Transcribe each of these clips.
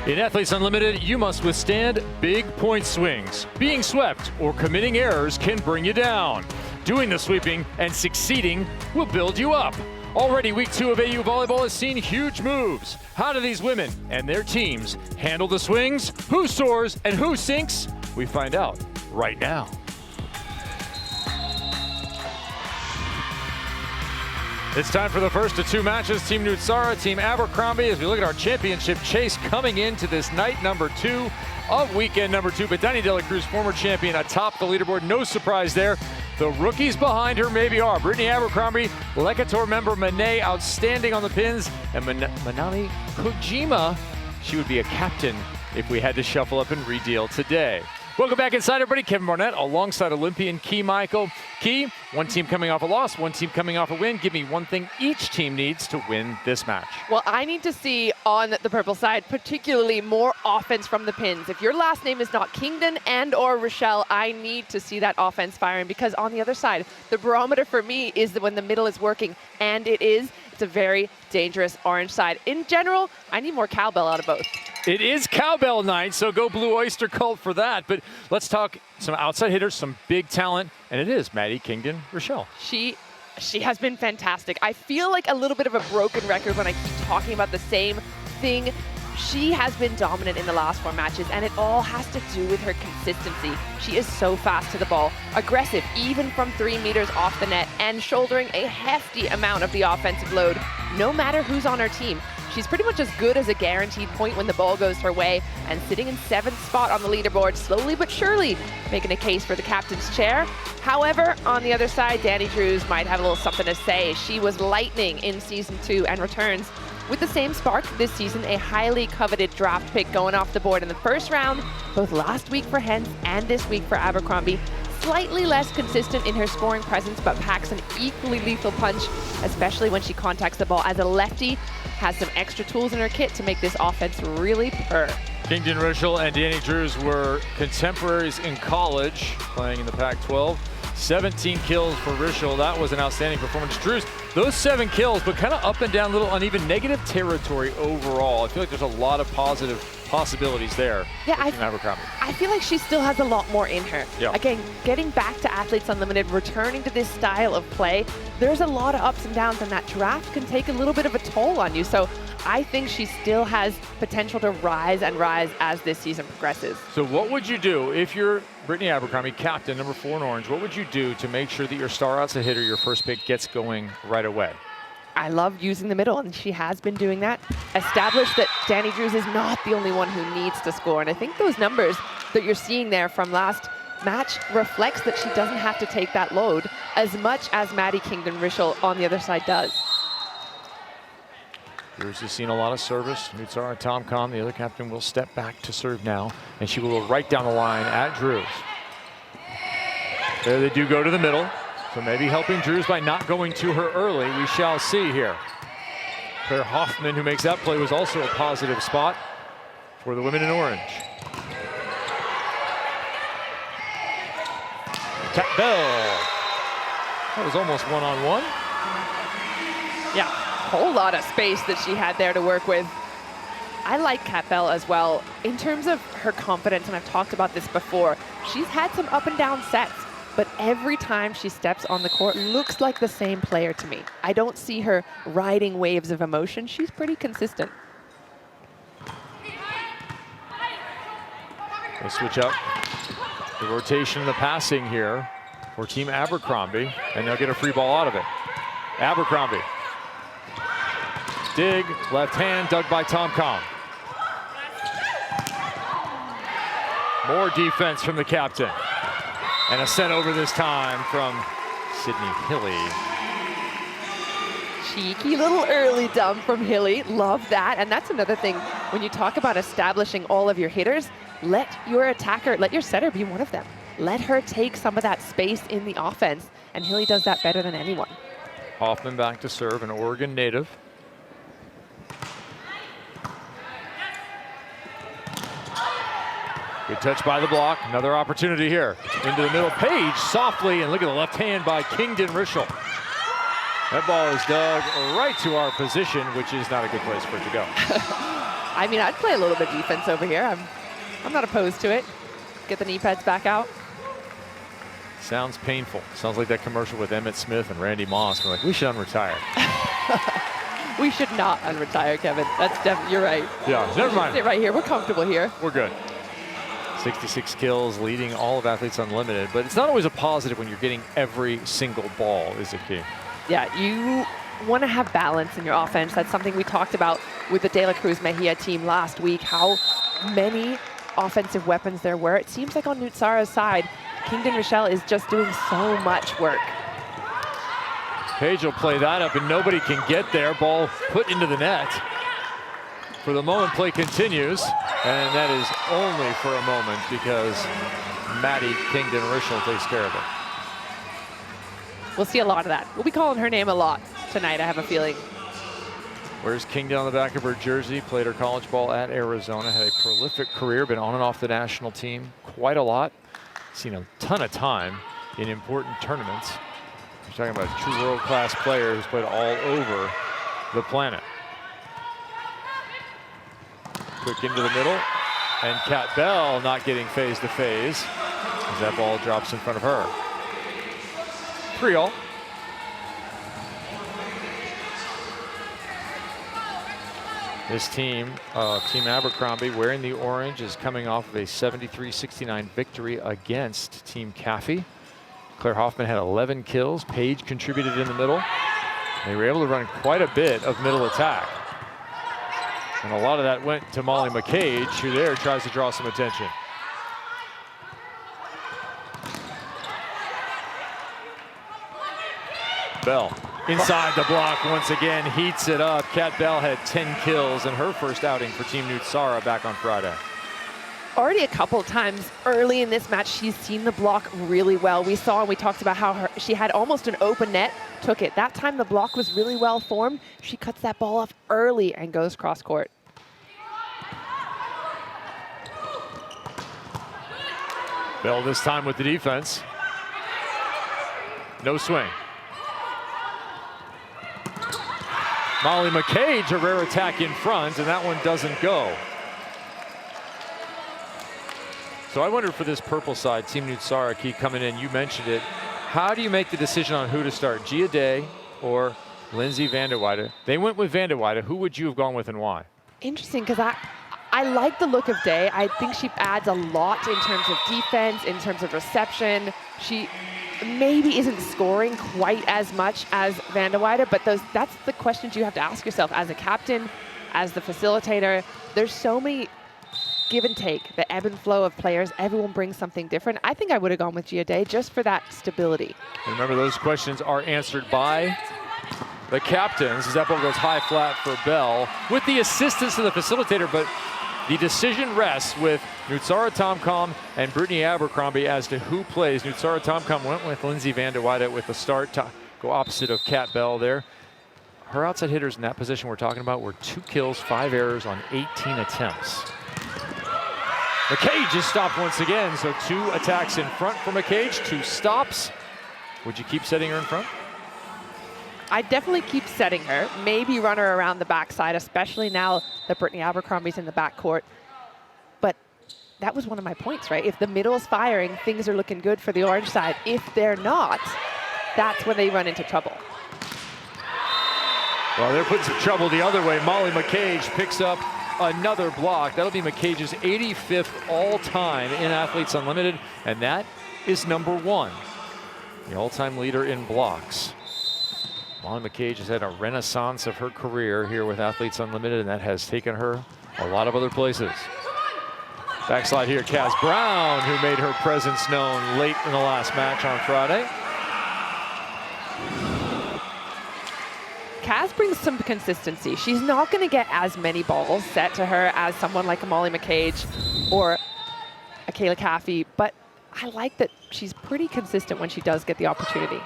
In Athletes Unlimited, you must withstand big point swings. Being swept or committing errors can bring you down. Doing the sweeping and succeeding will build you up. Already, week 2 of AU Volleyball has seen huge moves. How do these women and their teams handle the swings? Who soars and who sinks? We find out right now. It's time for the first of 2 matches. Team Nutsara, Team Abercrombie, as we look at our championship chase coming into this night number 2 of weekend number 2. But Dani de la Cruz, former champion, atop the leaderboard. No surprise there. The rookies behind her maybe are Brittany Abercrombie, Lekator member Mane, outstanding on the pins, and Manami Kojima. She would be a captain if we had to shuffle up and redeal today. Welcome back inside, everybody. Kevin Barnett alongside Olympian Key Michael. Key, one team coming off a loss, one team coming off a win. Give me one thing each team needs to win this match. Well, I need to see on the purple side, particularly more offense from the pins. If your last name is not Kingdon and or Rochelle, I need to see that offense firing, because on the other side, the barometer for me is that when the middle is working, and it is. It's a very dangerous orange side. In general, I need more cowbell out of both. It is cowbell night, so go Blue Oyster Cult for that. But let's talk some outside hitters, some big talent, and it is Maddie Kingdon Rochelle. She has been fantastic. I feel like a little bit of a broken record when I keep talking about the same thing. She has been dominant in the last 4 matches, and it all has to do with her consistency. She is so fast to the ball, aggressive even from 3 meters off the net, and shouldering a hefty amount of the offensive load, no matter who's on her team. She's pretty much as good as a guaranteed point when the ball goes her way, and sitting in 7th spot on the leaderboard, slowly but surely making a case for the captain's chair. However, on the other side, Dani Drews might have a little something to say. She was lightning in Season 2 and returns with the same spark this season, a highly coveted draft pick going off the board in the first round, both last week for Hens and this week for Abercrombie. Slightly less consistent in her scoring presence, but packs an equally lethal punch, especially when she contacts the ball as a lefty. Has some extra tools in her kit to make this offense really purr. Kingdon Rochelle and Dani Drews were contemporaries in college, playing in the Pac-12. 17 kills for Rochelle. That was an outstanding performance. Drews, those 7 kills, but kind of up and down, little uneven, negative territory overall. I feel like there's a lot of positive possibilities there. Yeah, I feel like she still has a lot more in her. Yeah. Again, getting back to Athletes Unlimited, returning to this style of play, there's a lot of ups and downs, and that draft can take a little bit of a toll on you. So I think she still has potential to rise and rise as this season progresses. So what would you do if you're Brittany Abercrombie, captain, number 4 in orange? What would you do to make sure that your star outside hitter, your first pick, gets going right away? I love using the middle, and she has been doing that. Established that Dani Drews is not the only one who needs to score, and I think those numbers that you're seeing there from last match reflects that she doesn't have to take that load as much as Maddie Kingdon Rochelle on the other side does. Drews has seen a lot of service. Nutsara and Tom Kahn, the other captain, will step back to serve now, and she will go right down the line at Drews. There they do go to the middle. So maybe helping Drews by not going to her early. We shall see here. Claire Hoffman, who makes that play, was also a positive spot for the women in orange. Tap Bell. That was almost one-on-one. Yeah, whole lot of space that she had there to work with. I like Kat Bell as well. In terms of her confidence, and I've talked about this before, she's had some up and down sets. But every time she steps on the court, looks like the same player to me. I don't see her riding waves of emotion. She's pretty consistent. They switch up the rotation and the passing here for Team Abercrombie, and they'll get a free ball out of it. Abercrombie. Dig, left hand, dug by Tom Kahn. More defense from the captain. And a set over this time from Sydney Hilly. Cheeky little early dump from Hilly. Love that. And that's another thing. When you talk about establishing all of your hitters, let your attacker, let your setter be one of them. Let her take some of that space in the offense. And Hilly does that better than anyone. Hoffman back to serve, an Oregon native. Good touch by the block. Another opportunity here. Into the middle. Page softly, and look at the left hand by Kingdon Rochelle. That ball is dug right to our position, which is not a good place for it to go. I mean, I'd play a little bit of defense over here. I'm not opposed to it. Get the knee pads back out. Sounds painful. Sounds like that commercial with Emmett Smith and Randy Moss. We're like, we should unretire. We should not unretire, Kevin. That's definitely, you're right. Yeah, never mind. Sit right here. We're comfortable here. We're good. 66 kills, leading all of Athletes Unlimited. But it's not always a positive when you're getting every single ball, is it, key? Yeah, you want to have balance in your offense. That's something we talked about with the De La Cruz Mejia team last week, how many offensive weapons there were. It seems like on Nutsara's side, Kingdon Rochelle is just doing so much work. Page will play that up, and nobody can get there. Ball put into the net. For the moment, play continues, and that is only for a moment because Maddie Kingdon Rochelle takes care of it. We'll see a lot of that. We'll be calling her name a lot tonight, I have a feeling. Where's Kingdon on the back of her jersey? Played her college ball at Arizona, had a prolific career, been on and off the national team quite a lot. Seen a ton of time in important tournaments. You're talking about a true world-class player who's played all over the planet. Quick into the middle, and Kat Bell not getting phase to phase as that ball drops in front of her. 3-all. This team, Team Abercrombie, wearing the orange, is coming off of a 73-69 victory against Team Caffey. Claire Hoffman had 11 kills. Paige contributed in the middle. They were able to run quite a bit of middle attack. And a lot of that went to Molly McCage, who there tries to draw some attention. Bell inside the block once again, heats it up. Kat Bell had 10 kills in her first outing for Team Nutsara back on Friday. Already a couple of times early in this match, she's seen the block really well. We saw and we talked about how she had almost an open net, took it. That time the block was really well formed. She cuts that ball off early and goes cross court. Bell this time with the defense. No swing. Molly McCage, a rare attack in front, and that one doesn't go. So I wonder for this purple side, Team Nutsara, Key coming in, you mentioned it. How do you make the decision on who to start, Gia Day or Lindsay Vanderweide? They went with Vanderweide. Who would you have gone with and why? Interesting, because I like the look of Day. I think she adds a lot in terms of defense, in terms of reception. She maybe isn't scoring quite as much as Vanderweide, but that's the questions you have to ask yourself as a captain, as the facilitator. There's so many give and take, the ebb and flow of players. Everyone brings something different. I think I would have gone with Gia Day just for that stability. And remember, those questions are answered by the captains as that ball goes high flat for Bell with the assistance of the facilitator, but the decision rests with Nutsara Tomcom and Brittany Abercrombie as to who plays. Nutsara Tomcom went with Lindsay Vanderweide with the start to go opposite of Kat Bell there. Her outside hitters in that position we're talking about were 2 kills, 5 errors on 18 attempts. McCage is stopped once again, so 2 attacks in front for McCage, 2 stops. Would you keep setting her in front? I definitely keep setting her, maybe run her around the backside, especially now that Brittany Abercrombie's in the backcourt. But that was one of my points, right? If the middle's firing, things are looking good for the orange side. If they're not, that's when they run into trouble. Well, they're putting some trouble the other way. Molly McCage picks up another block. That'll be McCage's 85th all-time in Athletes Unlimited, and that is #1, the all-time leader in blocks. Molly McCage has had a renaissance of her career here with Athletes Unlimited, and that has taken her a lot of other places. Backslide here, Kaz Brown, who made her presence known late in the last match on Friday. Kaz brings some consistency. She's not going to get as many balls set to her as someone like a Molly McCage or a Kayla Caffey, but I like that she's pretty consistent when she does get the opportunity.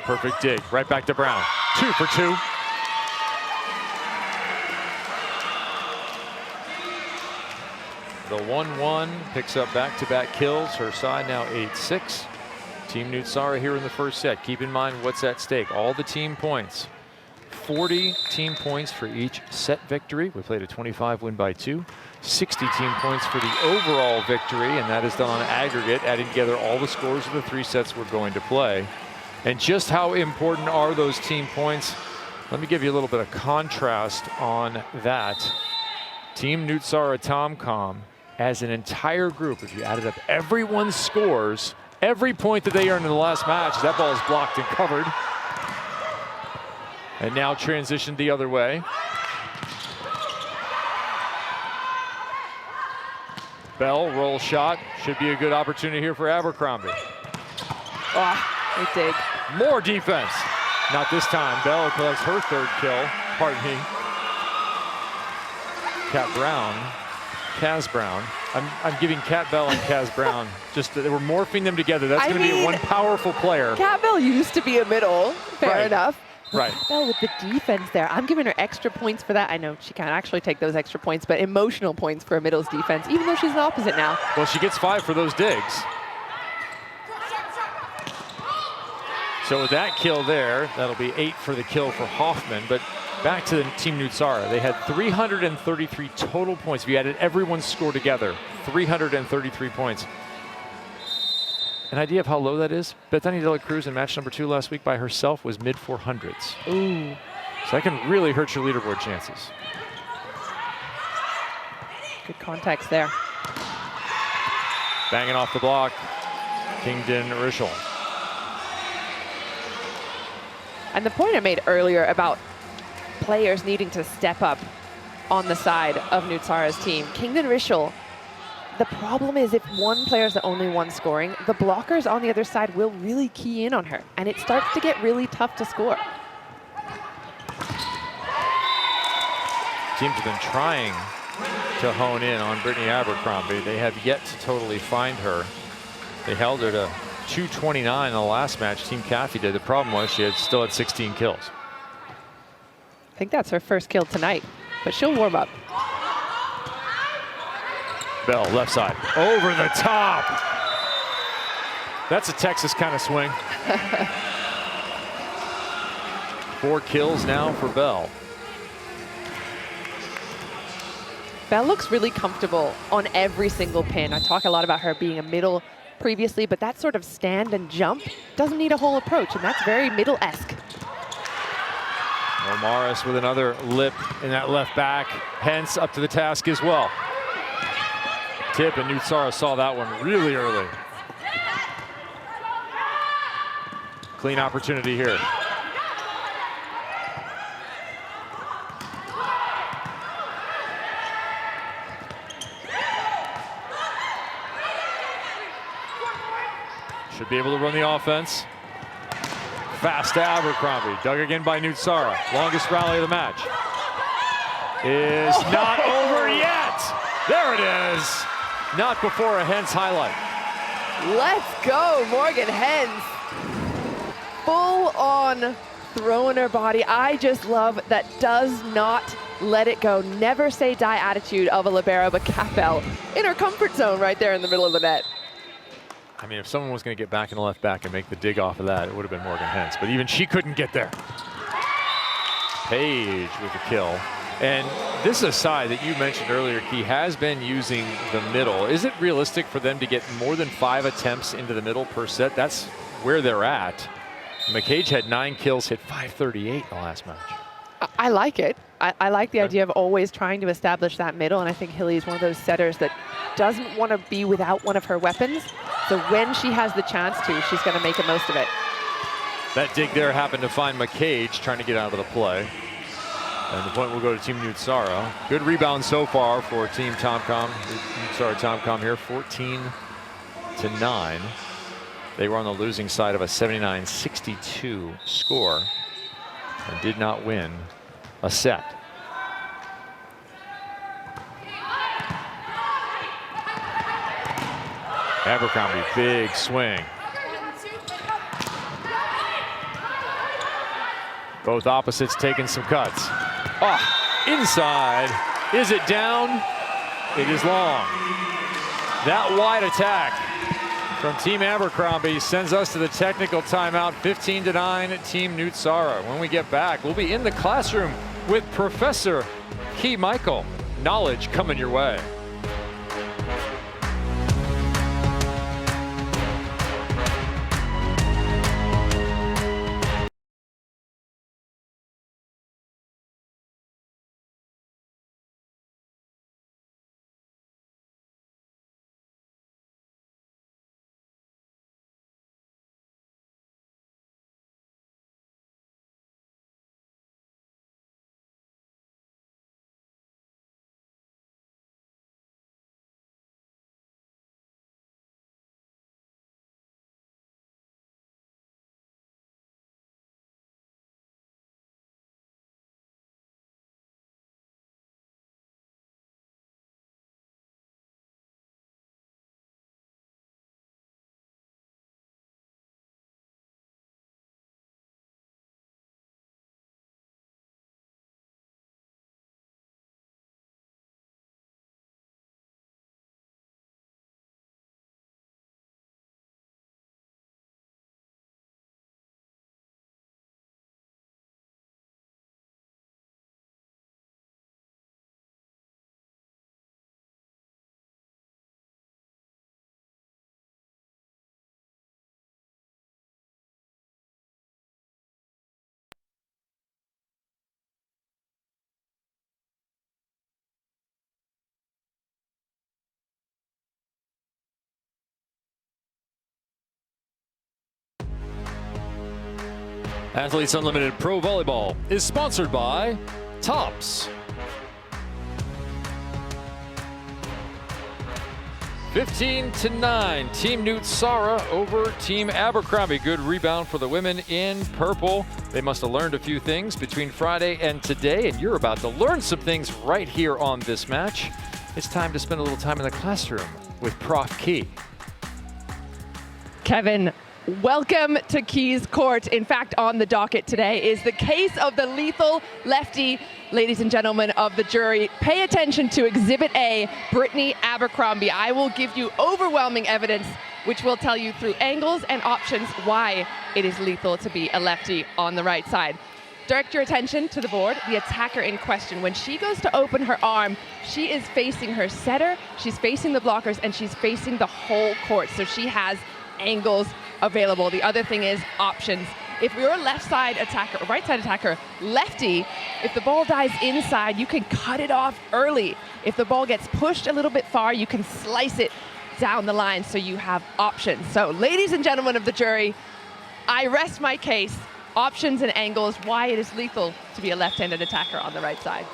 Perfect dig, right back to Brown. 2 for 2. The 1-1 picks up back-to-back kills. Her side now 8-6. Team Nutsara here in the first set. Keep in mind what's at stake. All the team points 40 team points for each set victory. We played a 25 win by 2. 60 team points for the overall victory, and that is done on aggregate, adding together all the scores of the 3 sets we're going to play. And just how important are those team points? Let me give you a little bit of contrast on that. Team Nutsara Tomcom, as an entire group, if you added up everyone's scores, every point that they earned in the last match, that ball is blocked and covered. And now transitioned the other way. Bell, roll shot. Should be a good opportunity here for Abercrombie. Oh, they dig. More defense. Not this time. Bell collects her 3rd kill. Pardon me. Kaz Brown. I'm giving Kat Bell and Kaz Brown. Just they were morphing them together. That's going to be one powerful player. Kat Bell used to be a middle. Fair enough. Right. Kat Bell with the defense there. I'm giving her extra points for that. I know she can't actually take those extra points, but emotional points for a middle's defense, even though she's an opposite now. Well, she gets 5 for those digs. So with that kill there, that'll be 8 for the kill for Hoffman. But back to the Team Nutsara. They had 333 total points. If you added everyone's score together, 333 points. An idea of how low that is? Bethany De La Cruz in match number 2 last week by herself was mid-400s. Ooh. So that can really hurt your leaderboard chances. Good context there. Banging off the block, Kingdon Rischel. And the point I made earlier about players needing to step up on the side of Nutsara's team. Kingdon Rischel, the problem is if one player is the only one scoring, the blockers on the other side will really key in on her, and it starts to get really tough to score. Teams have been trying to hone in on Brittany Abercrombie. They have yet to totally find her. They held her to 229 in the last match. Team Kathy did. The problem was she still had 16 kills. I think that's her first kill tonight, but she'll warm up. Bell, left side, over the top. That's a Texas kind of swing. 4 kills now for Bell. Bell looks really comfortable on every single pin. I talk a lot about her being a middle previously, but that sort of stand and jump doesn't need a whole approach, and that's very middle-esque. Morris with another lip in that left back. Hence up to the task as well. Tip, and Nutsara saw that one really early. Clean opportunity here. Should be able to run the offense. Fast to Abercrombie. Dug again by Nutsara. Longest rally of the match. Is not over yet. There it is. Not before a Hens highlight. Let's go, Morgan Hens. Full on throwing her body. I just love that does not let it go, never say die attitude of a libero, but Kat Bell in her comfort zone right there in the middle of the net. I mean, if someone was going to get back in the left back and make the dig off of that, it would have been Morgan Hens, but even she couldn't get there. Page with the kill. And this is a side that you mentioned earlier, Key, has been using the middle. Is it realistic for them to get more than 5 attempts into the middle per set? That's where they're at. McCage had 9 kills, hit 538 in the last match. I like it. I like the idea of always trying to establish that middle, and I think Hilly is one of those setters that doesn't want to be without one of her weapons. So when she has the chance to, she's going to make the most of it. That dig there happened to find McCage trying to get out of the play. And the point will go to Team Nutsara. Good rebound so far for Team Tomcom. Nutsara Tomcom here, 14-9. They were on the losing side of a 79-62 score and did not win a set. Abercrombie, big swing. Both opposites taking some cuts. Oh, inside. Is it down? It is long. That wide attack from Team Abercrombie sends us to the technical timeout, 15-9, Team Nutsara. When we get back, we'll be in the classroom with Professor Key Michael. Knowledge coming your way. Athletes Unlimited Pro Volleyball is sponsored by Tops. 15-9, Team Nutsara over Team Abercrombie. Good rebound for the women in purple. They must have learned a few things between Friday and today, and you're about to learn some things right here on this match. It's time to spend a little time in the classroom with Prof. Key. Kevin, welcome to Key's Court. In fact, on the docket today is the case of the lethal lefty. Ladies and gentlemen of the jury, pay attention to Exhibit A, Brittany Abercrombie. I will give you overwhelming evidence which will tell you through angles and options why it is lethal to be a lefty on the right side. Direct your attention to the board. The attacker in question, when she goes to open her arm, she is facing her setter, she's facing the blockers, and she's facing the whole court. So she has angles available. The other thing is options. If you're a left side attacker, or right side attacker, lefty, if the ball dies inside, you can cut it off early. If the ball gets pushed a little bit far, you can slice it down the line, so you have options. So, ladies and gentlemen of the jury, I rest my case. Options and angles, why it is lethal to be a left-handed attacker on the right side.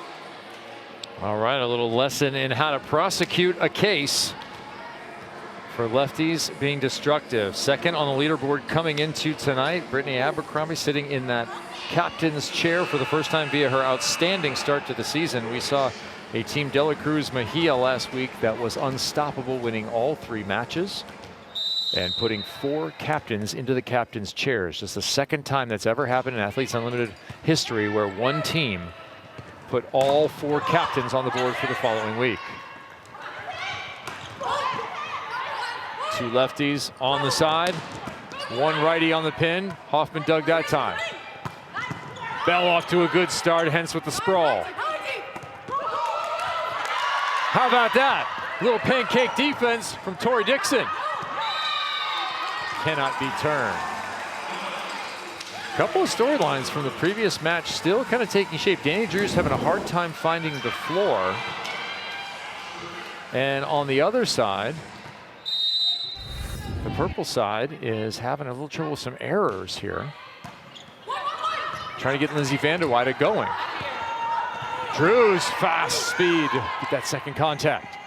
All right, a little lesson in how to prosecute a case for lefties being destructive. Second on the leaderboard coming into tonight, Brittany Abercrombie sitting in that captain's chair for the first time via her outstanding start to the season. We saw a Team Dela Cruz Mejia last week that was unstoppable, winning all 3 matches and putting 4 captains into the captain's chairs. Just the second time that's ever happened in Athletes Unlimited history where one team put all 4 captains on the board for the following week. 2 lefties on the side, 1 righty on the pin. Hoffman dug that time. Bell off to a good start, hence with the sprawl. How about that? Little pancake defense from Tori Dixon. Cannot be turned. Couple of storylines from the previous match still kind of taking shape. Danny Drew's having a hard time finding the floor. And on the other side, the purple side is having a little trouble with some errors here. Trying to get Lindsay Vanderweide going. Drew's fast speed, get that second contact.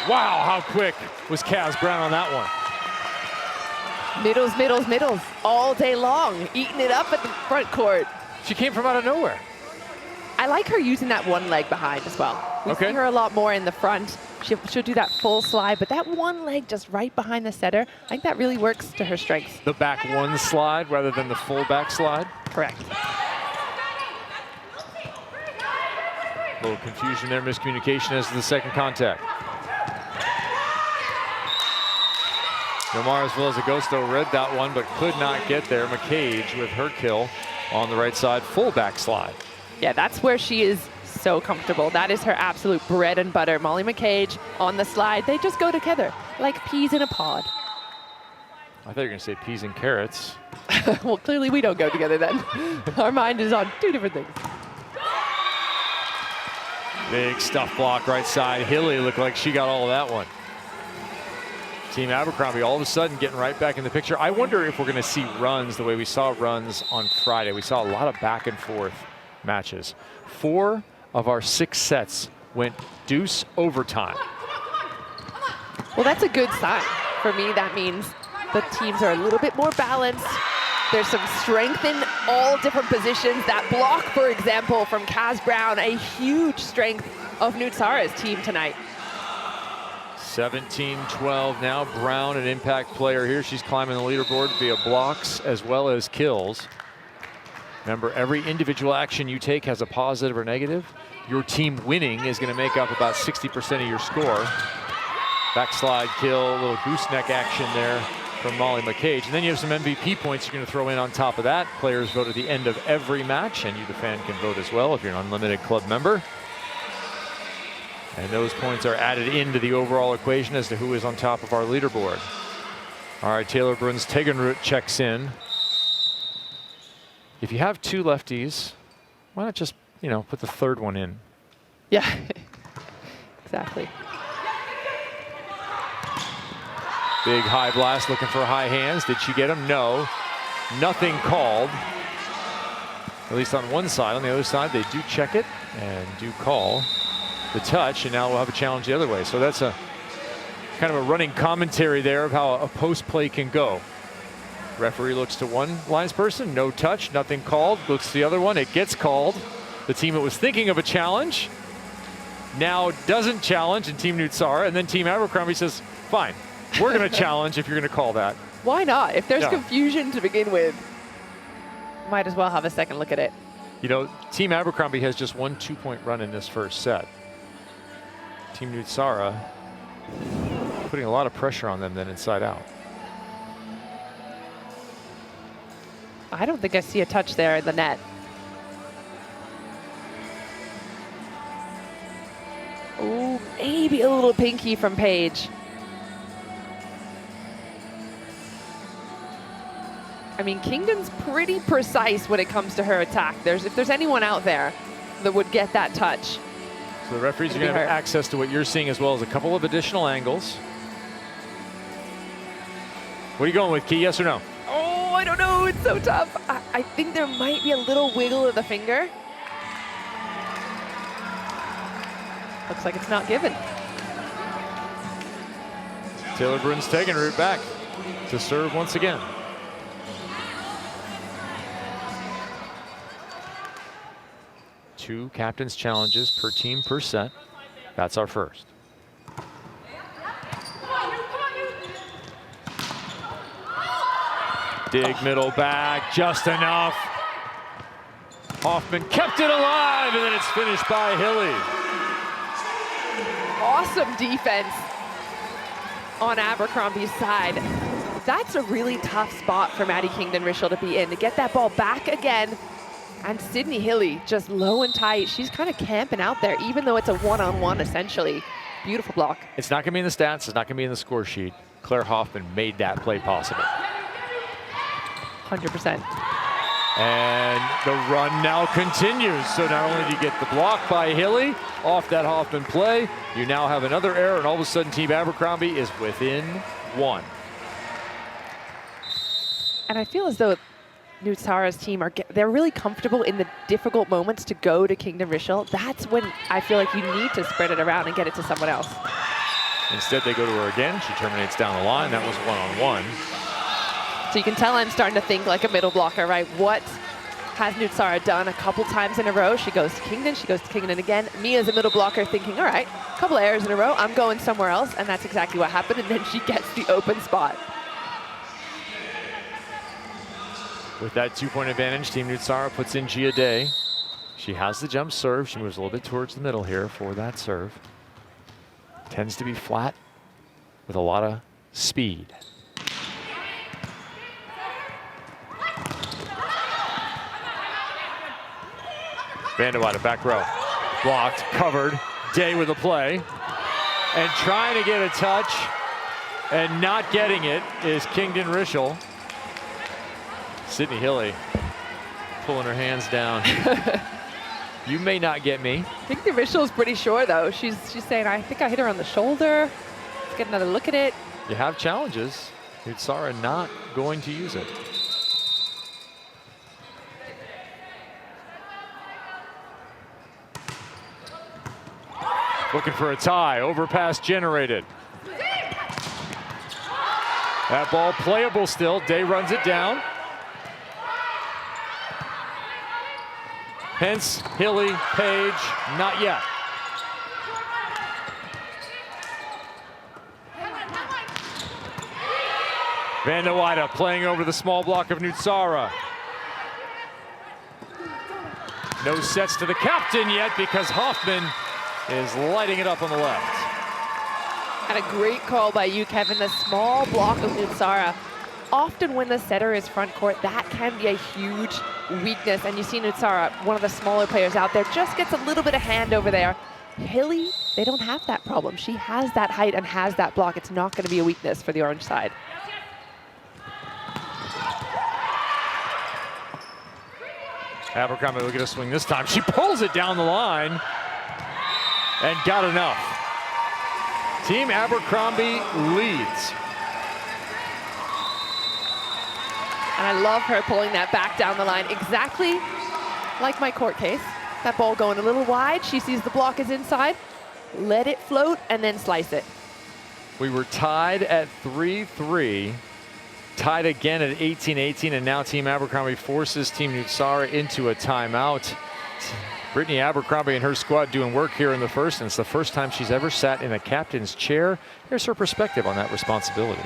Wow, how quick was Kaz Brown on that one. Middles, middles, middles, all day long, eating it up at the front court. She came from out of nowhere. I like her using that one leg behind as well. We see her a lot more in the front. She'll do that full slide, but that one leg just right behind the setter, I think that really works to her strengths. The back one slide rather than the full back slide? Correct. A little confusion there, miscommunication as to the second contact. Nomar as well as Agosto read that one, but could not get there. McCage with her kill on the right side, full backslide. Yeah, that's where she is so comfortable. That is her absolute bread and butter. Molly McCage on the slide. They just go together like peas in a pod. I thought you were going to say peas and carrots. Well, clearly we don't go together then. Our mind is on two different things. Big stuff block right side. Hilly looked like she got all of that one. Team Abercrombie all of a sudden getting right back in the picture. I wonder if we're going to see runs the way we saw runs on Friday. We saw a lot of back and forth matches. 4 of our 6 sets went deuce overtime. Well, that's a good sign. For me, that means the teams are a little bit more balanced. There's some strength in all different positions. That block, for example, from Kaz Brown, a huge strength of Nutsara's team tonight. 17-12 now. Brown, an impact player here. She's climbing the leaderboard via blocks as well as kills. Remember, every individual action you take has a positive or negative. Your team winning is going to make up about 60% of your score. Backslide kill, a little gooseneck action there from Molly McCage. And then you have some MVP points you're going to throw in on top of that. Players vote at the end of every match, and you, the fan, can vote as well if you're an unlimited club member. And those points are added into the overall equation as to who is on top of our leaderboard. All right, Taylor Bruns-Tegenruth checks in. If you have 2 lefties, why not just, you know, put the third one in? Yeah, exactly. Big high blast looking for high hands. Did she get him? No. Nothing called. At least on one side. On the other side, they do check it and do call the touch, and now we'll have a challenge the other way. So that's a kind of a running commentary there of how a post play can go. Referee looks to one linesperson, no touch, nothing called. Looks to the other one, it gets called. The team that was thinking of a challenge now doesn't challenge, and Team Nutsara, and then Team Abercrombie says, fine, we're going to challenge if you're going to call that. Why not? If there's confusion to begin with, might as well have a second look at it. You know, Team Abercrombie has just 1 2-point run in this first set. Team Nutsara putting a lot of pressure on them then inside out. I don't think I see a touch there in the net. Oh, maybe a little pinky from Paige. I mean, Kingdon's pretty precise when it comes to her attack. If there's anyone out there that would get that touch. So the referees are going to have access to what you're seeing as well as a couple of additional angles. What are you going with, Key? Yes or no? Oh, I don't know. It's so tough. I think there might be a little wiggle of the finger. Looks like it's not given. Taylor Bruns-Tegenruth back to serve once again. Two captain's challenges per team per set. That's our first. Dig middle back, just enough. Hoffman kept it alive, and then it's finished by Hilly. Awesome defense on Abercrombie's side. That's a really tough spot for Maddie Kingdon-Rishel to be in, to get that ball back again. And Sydney Hilly just low and tight. She's kind of camping out there, even though it's a one-on-one essentially. Beautiful block. It's not going to be in the stats. It's not going to be in the score sheet. Claire Hoffman made that play possible. 100%. And the run now continues. So not only do you get the block by Hilly off that Hoffman play, you now have another error, and all of a sudden Team Abercrombie is within 1. And I feel as though Nutsara's team they're really comfortable in the difficult moments to go to Kingdon-Rishel. That's when I feel like you need to spread it around and get it to someone else. Instead, they go to her again. She terminates down the line. That was one-on-one. So you can tell I'm starting to think like a middle blocker, right? What has Nutsara done a couple times in a row? She goes to Kingdon, she goes to Kingdon again. Me as a middle blocker thinking, all right, a couple of errors in a row, I'm going somewhere else, and that's exactly what happened, and then she gets the open spot. With that 2-point advantage, Team Nutsara puts in Gia Day. She has the jump serve. She moves a little bit towards the middle here for that serve. Tends to be flat with a lot of speed. Van de Weide, back row. Blocked, covered. Day with a play. And trying to get a touch and not getting it is Kingdon Rischel. Sydney Hilly pulling her hands down. You may not get me. I think the Rischel is pretty sure, though. She's saying, I think I hit her on the shoulder. Let's get another look at it. You have challenges. Nutsara not going to use it. Looking for a tie. Overpass generated. That ball playable still. Day runs it down. Pence, Hilly, Page, not yet. Van de Weide playing over the small block of Nutsara. No sets to the captain yet because Hoffman is lighting it up on the left. And a great call by you, Kevin. The small block of Nutsara. Often when the setter is front court, that can be a huge weakness. And you see Nutsara, one of the smaller players out there, just gets a little bit of hand over there. Hilly, they don't have that problem. She has that height and has that block. It's not going to be a weakness for the orange side. Abercrombie will get a swing this time. She pulls it down the line and got enough. Team Abercrombie leads. And I love her pulling that back down the line, exactly like my court case. That ball going a little wide. She sees the block is inside. Let it float and then slice it. We were tied at 3-3. Tied again at 18-18, and now Team Abercrombie forces Team Nutsara into a timeout. Brittany Abercrombie and her squad doing work here in the first, and it's the first time she's ever sat in a captain's chair. Here's her perspective on that responsibility.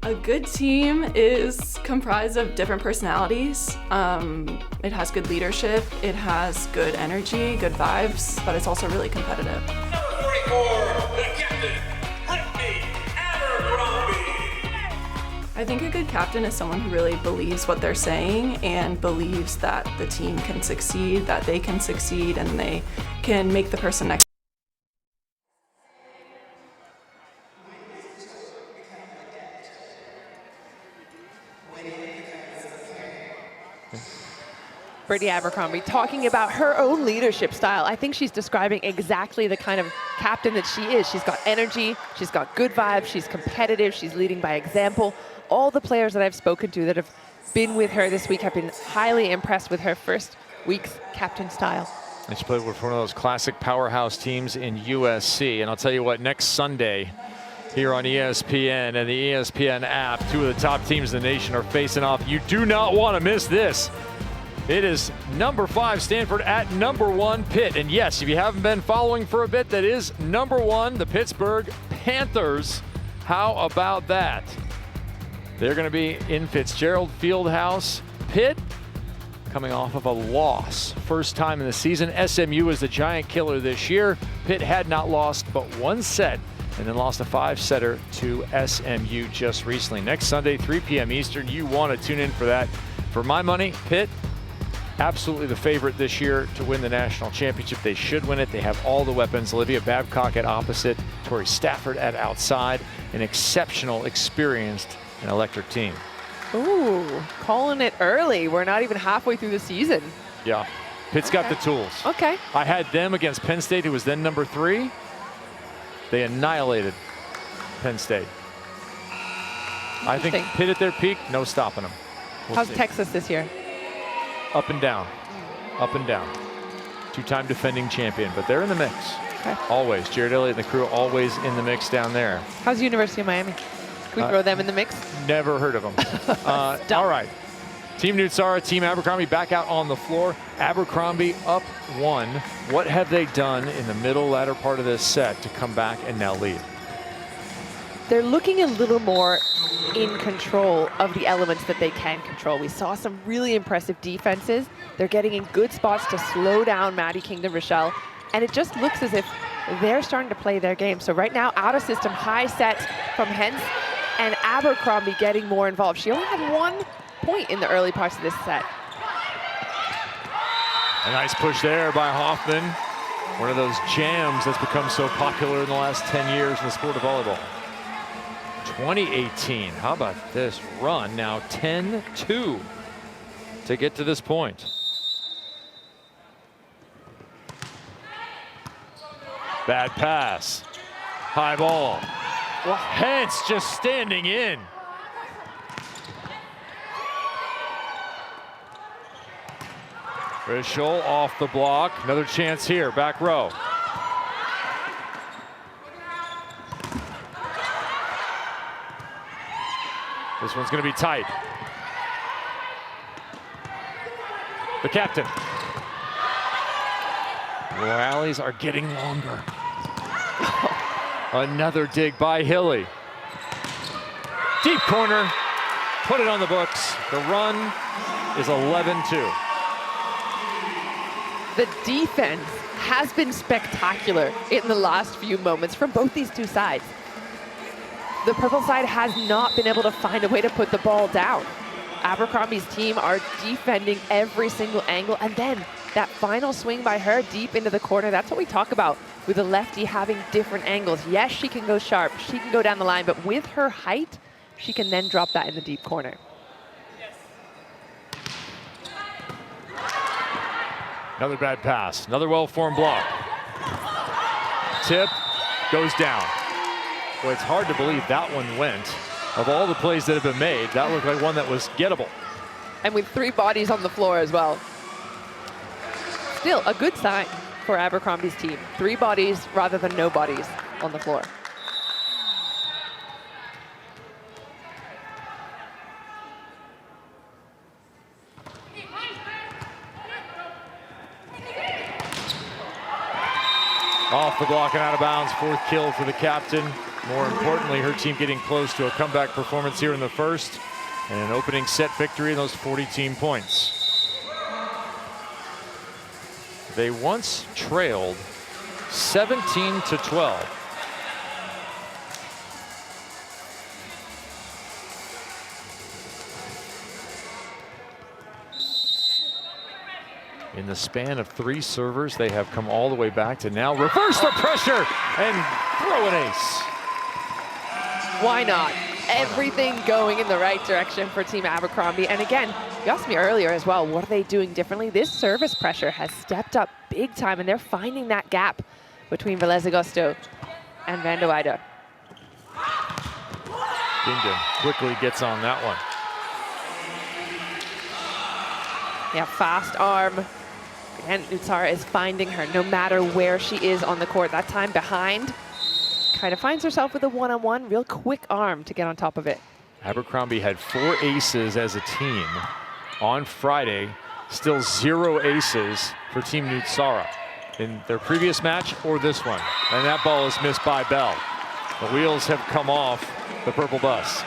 A good team is comprised of different personalities. It has good leadership, it has good energy, good vibes, but it's also really competitive. Number 44, the captain, Brittany Abercrombie. I think a good captain is someone who really believes what they're saying and believes that the team can succeed, that they can succeed, and they can make the person next. Brittany Abercrombie talking about her own leadership style. I think she's describing exactly the kind of captain that she is. She's got energy, she's got good vibes, she's competitive, she's leading by example. All the players that I've spoken to that have been with her this week have been highly impressed with her first week's captain style. And she played with one of those classic powerhouse teams in USC. And I'll tell you what, next Sunday here on ESPN and the ESPN app, two of the top teams in the nation are facing off. You do not want to miss this. It is number 5 Stanford at number 1 Pitt. And yes, if you haven't been following for a bit, that is number 1, the Pittsburgh Panthers. How about that? They're going to be in Fitzgerald Fieldhouse. Pitt coming off of a loss. First time in the season. SMU is the giant killer this year. Pitt had not lost but one set and then lost a 5-setter to SMU just recently. Next Sunday, 3 p.m. Eastern. You want to tune in for that. For my money, Pitt, absolutely the favorite this year to win the national championship. They should win it. They have all the weapons. Olivia Babcock at opposite, Tori Stafford at outside. An exceptional, experienced, and electric team. Ooh, calling it early. We're not even halfway through the season. Yeah, Pitt's got the tools. Okay. I had them against Penn State, who was then number 3. They annihilated Penn State. I think Pitt at their peak, no stopping them. We'll How's see. Texas this year? Up and down, up and down. 2-time defending champion, but they're in the mix. Okay. Always. Jared Elliott and the crew always in the mix down there. How's University of Miami? Can we throw them in the mix? Never heard of them. All right. Team Nutsara, Team Abercrombie back out on the floor. Abercrombie up 1. What have they done in the middle latter part of this set to come back and now lead? They're looking a little more in control of the elements that they can control. We saw some really impressive defenses. They're getting in good spots to slow down Maddie Kingdon Rischel, and it just looks as if they're starting to play their game. So right now, out of system, high set from Hens, and Abercrombie getting more involved. She only had 1 point in the early parts of this set. A nice push there by Hoffman. One of those jams that's become so popular in the last 10 years in the sport of volleyball. 2018, how about this run? Now 10-2 to get to this point. Bad pass. High ball. Well, Hence just standing in. Fischel off the block. Another chance here. Back row. This one's going to be tight. The captain. Rallies are getting longer. Another dig by Hilly. Deep corner. Put it on the books. The run is 11-2. The defense has been spectacular in the last few moments from both these two sides. The purple side has not been able to find a way to put the ball down. Abercrombie's team are defending every single angle, and then that final swing by her deep into the corner, that's what we talk about with a lefty having different angles. Yes, she can go sharp, she can go down the line, but with her height, she can then drop that in the deep corner. Another bad pass, another well-formed block. Tip goes down. Boy, it's hard to believe that one went. Of all the plays that have been made, that looked like one that was gettable. And with 3 bodies on the floor as well. Still a good sign for Abercrombie's team. 3 bodies rather than no bodies on the floor. Off the block and out of bounds, 4th kill for the captain. More importantly, her team getting close to a comeback performance here in the first and an opening set victory in those 40 team points. They once trailed 17-12. In the span of 3 servers, they have come all the way back to now reverse the pressure and throw an ace. Why not? Everything going in the right direction for Team Abercrombie. And again, you asked me earlier as well, what are they doing differently? This service pressure has stepped up big time, and they're finding that gap between Velez Agosto and Van de Weyde. Kingdom quickly gets on that one. Yeah, fast arm. And Nutsara is finding her no matter where she is on the court. That time behind, kind of finds herself with a one-on-one, real quick arm to get on top of it. Abercrombie had 4 aces as a team on Friday. Still 0 aces for Team Nutsara in their previous match or this one. And that ball is missed by Bell. The wheels have come off the purple bus.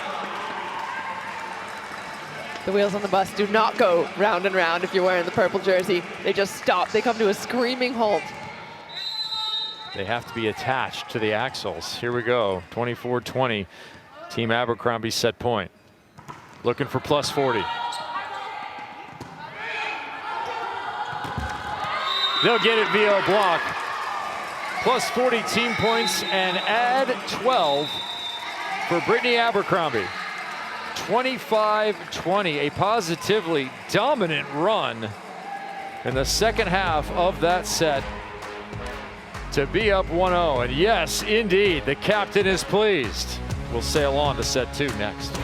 The wheels on the bus do not go round and round if you're wearing the purple jersey. They just stop. They come to a screaming halt. They have to be attached to the axles. Here we go, 24-20. Team Abercrombie set point. Looking for plus 40. They'll get it via a block. Plus 40 team points and add 12 for Brittany Abercrombie. 25-20, a positively dominant run in the second half of that set to be up 1-0. And yes, indeed, the captain is pleased. We'll sail on to set 2 next.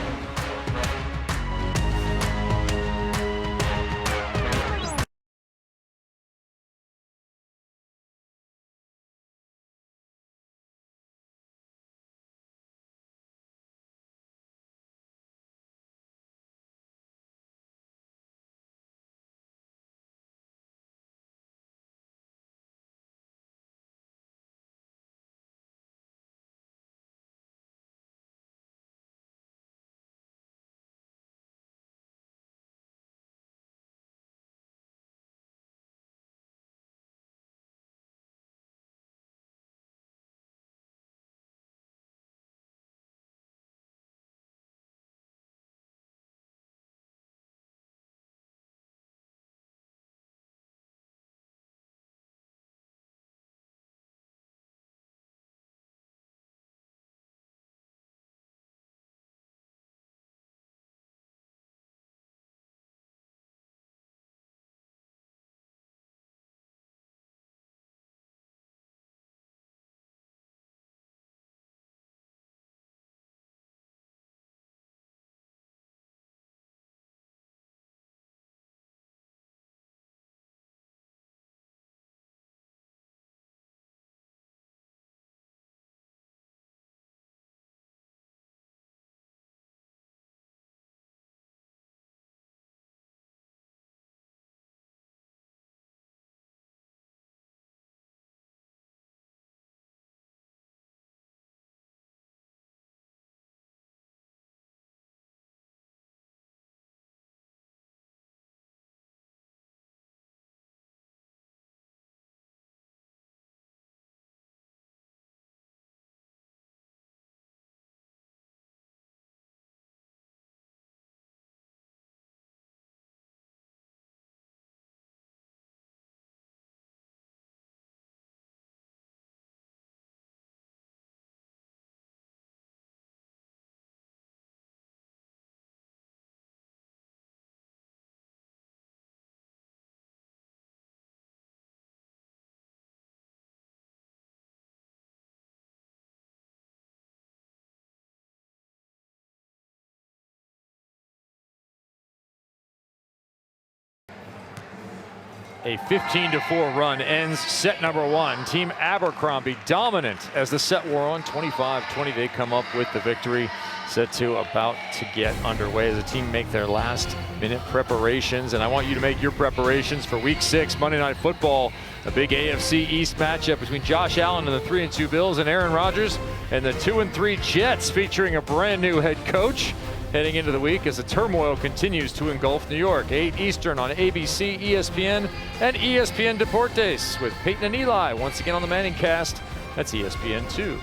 A 15-4 run ends set number 1. Team Abercrombie dominant as the set wore on. 25-20, they come up with the victory. Set 2 about to get underway as the team make their last minute preparations. And I want you to make your preparations for week 6 Monday Night Football. A big AFC East matchup between Josh Allen and the 3-2 Bills and Aaron Rodgers and the 2-3 Jets, featuring a brand new head coach heading into the week as the turmoil continues to engulf New York. 8 Eastern on ABC, ESPN, and ESPN Deportes with Peyton and Eli once again on the Manning Cast. That's ESPN2.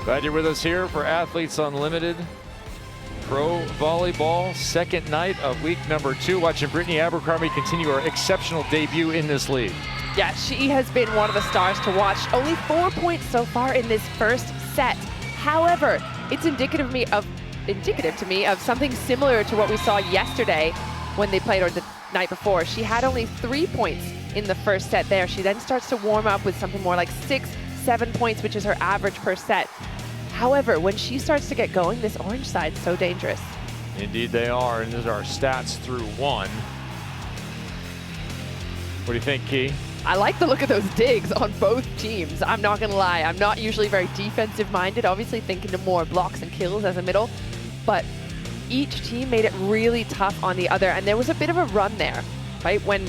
Glad you're with us here for Athletes Unlimited Pro Volleyball, second night of week number 2. Watching Brittany Abercrombie continue her exceptional debut in this league. Yeah, she has been one of the stars to watch. Only 4 points so far in this first set. However, it's indicative to me of something similar to what we saw yesterday when they played, or the night before. She had only 3 points in the first set there. She then starts to warm up with something more like 6-7 points, which is her average per set. However, when she starts to get going, this orange side's so dangerous. Indeed they are, and these are our stats through 1. What do you think, Key? I like the look of those digs on both teams. I'm not gonna lie, I'm not usually very defensive minded, obviously thinking of more blocks and kills as a middle, but each team made it really tough on the other, and there was a bit of a run there, right? When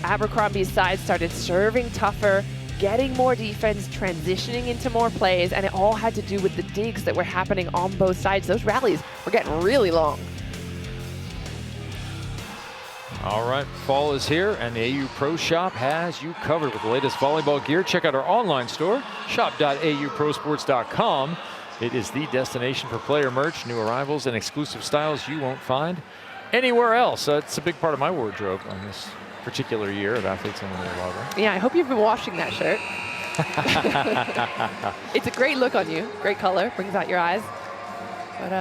Abercrombie's side started serving tougher, getting more defense, transitioning into more plays, and it all had to do with the digs that were happening on both sides. Those rallies were getting really long. All right, fall is here, and the AU Pro Shop has you covered with the latest volleyball gear. Check out our online store, shop.auprosports.com. It is the destination for player merch, new arrivals, and exclusive styles you won't find anywhere else. It's a big part of my wardrobe on this particular year of Athletes Unlimited Volleyball. Yeah, I hope you've been washing that shirt. It's a great look on you, great color, brings out your eyes. But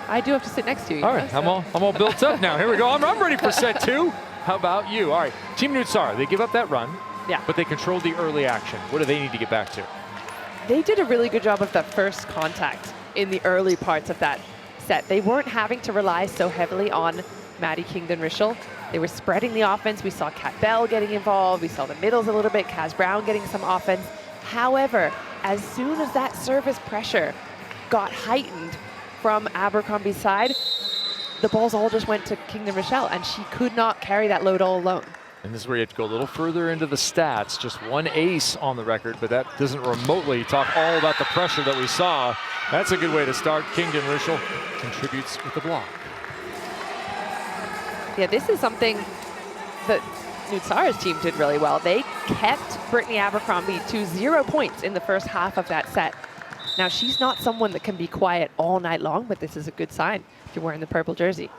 I do have to sit next to you. All right, I'm all built up now. Here we go. I'm ready for set 2. How about you? All right, Team Nutsara, they give up that run, but they controlled the early action. What do they need to get back to? They did a really good job of that first contact in the early parts of that set. They weren't having to rely so heavily on Maddie Kingdon-Rischel. They were spreading the offense. We saw Kat Bell getting involved. We saw the middles a little bit, Kaz Brown getting some offense. However, as soon as that service pressure got heightened from Abercrombie's side, the balls all just went to Kingdon-Rischel, and she could not carry that load all alone. And this is where you have to go a little further into the stats. Just 1 ace on the record, but that doesn't remotely talk all about the pressure that we saw. That's a good way to start. Kingdon-Rischel contributes with the block. Yeah, this is something that Nutsara's team did really well. They kept Brittany Abercrombie to 0 points in the first half of that set. Now, she's not someone that can be quiet all night long, but this is a good sign if you're wearing the purple jersey.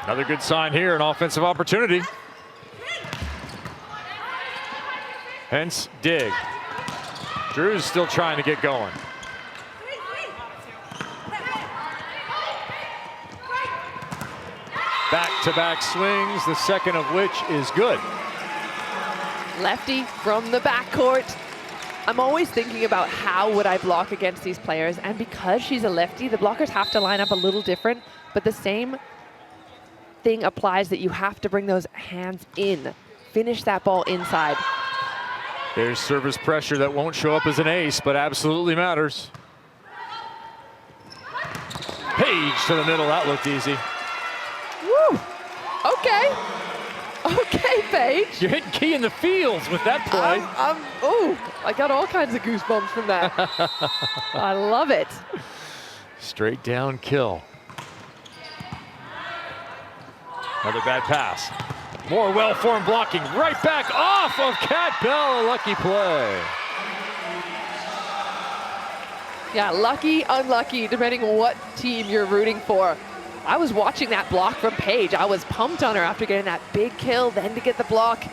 Another good sign here, an offensive opportunity. Hence, dig. Drew's still trying to get going. Back-to-back swings, the second of which is good. Lefty from the backcourt. I'm always thinking about how would I block against these players, and because she's a lefty, the blockers have to line up a little different, but the same thing applies, that you have to bring those hands in. Finish that ball inside. There's service pressure that won't show up as an ace, but absolutely matters. Page to the middle, that looked easy. Woo! Okay. Okay, Paige. You're hitting key in the fields with that play. I got all kinds of goosebumps from that. I love it. Straight down kill. Another bad pass. More well-formed blocking. Right back off of Kat Bell. A lucky play. Yeah, lucky, unlucky, depending on what team you're rooting for. I was watching that block from Paige. I was pumped on her after getting that big kill, then to get the block.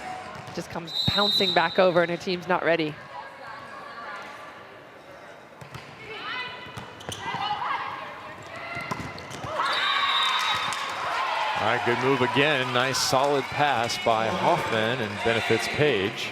Just comes pouncing back over and her team's not ready. All right, good move again. Nice solid pass by Hoffman and benefits Paige.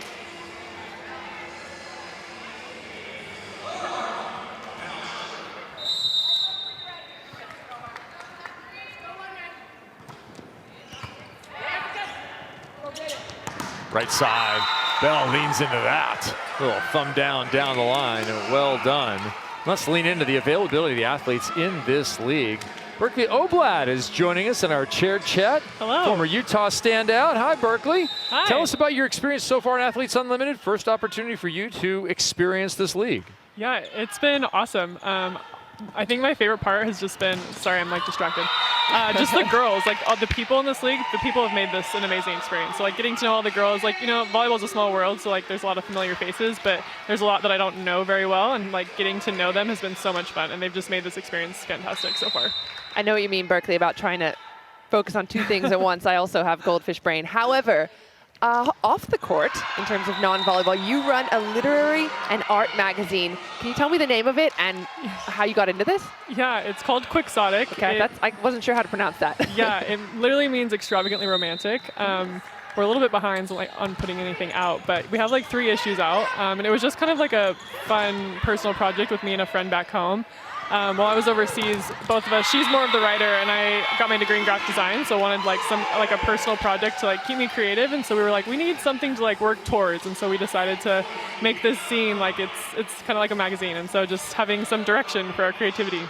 Right side. Bell leans into that. Little thumb down the line, and well done. Let's lean into the availability of the athletes in this league. Berkeley Oblad is joining us in our chair chat. Hello. Former Utah standout. Hi, Berkeley. Hi. Tell us about your experience so far in Athletes Unlimited. First opportunity for you to experience this league. Yeah, it's been awesome. I think my favorite part has just been, sorry, I'm like distracted. Just the girls, like all the people in this league, the people have made this an amazing experience. So like getting to know all the girls, like, you know, volleyball's a small world, so like there's a lot of familiar faces, but there's a lot that I don't know very well, and like getting to know them has been so much fun, and they've just made this experience fantastic so far. I know what you mean, Berkeley, about trying to focus on two things at once. I also have goldfish brain. However, off the court, in terms of non-volleyball, you run a literary and art magazine. Can you tell me the name of it and how you got into this? Yeah, it's called Quixotic. Okay, I wasn't sure how to pronounce that. Yeah, it literally means extravagantly romantic. We're a little bit behind on putting anything out, but we have like 3 issues out, and it was just kind of like a fun personal project with me and a friend back home. While I was overseas, both of us, she's more of the writer, and I got my degree in graphic design, so wanted like a personal project to like keep me creative, and so we were like, we need something to like work towards, and so we decided to make this scene like it's kind of like a magazine, and so just having some direction for our creativity.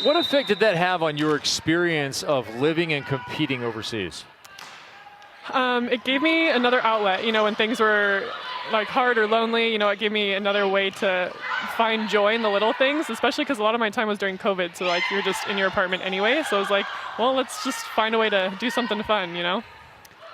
What effect did that have on your experience of living and competing overseas? It gave me another outlet, you know, when things were like hard or lonely, you know, it gave me another way to find joy in the little things, especially because a lot of my time was during COVID, so like you're just in your apartment anyway, so I was like, well, let's just find a way to do something fun, you know?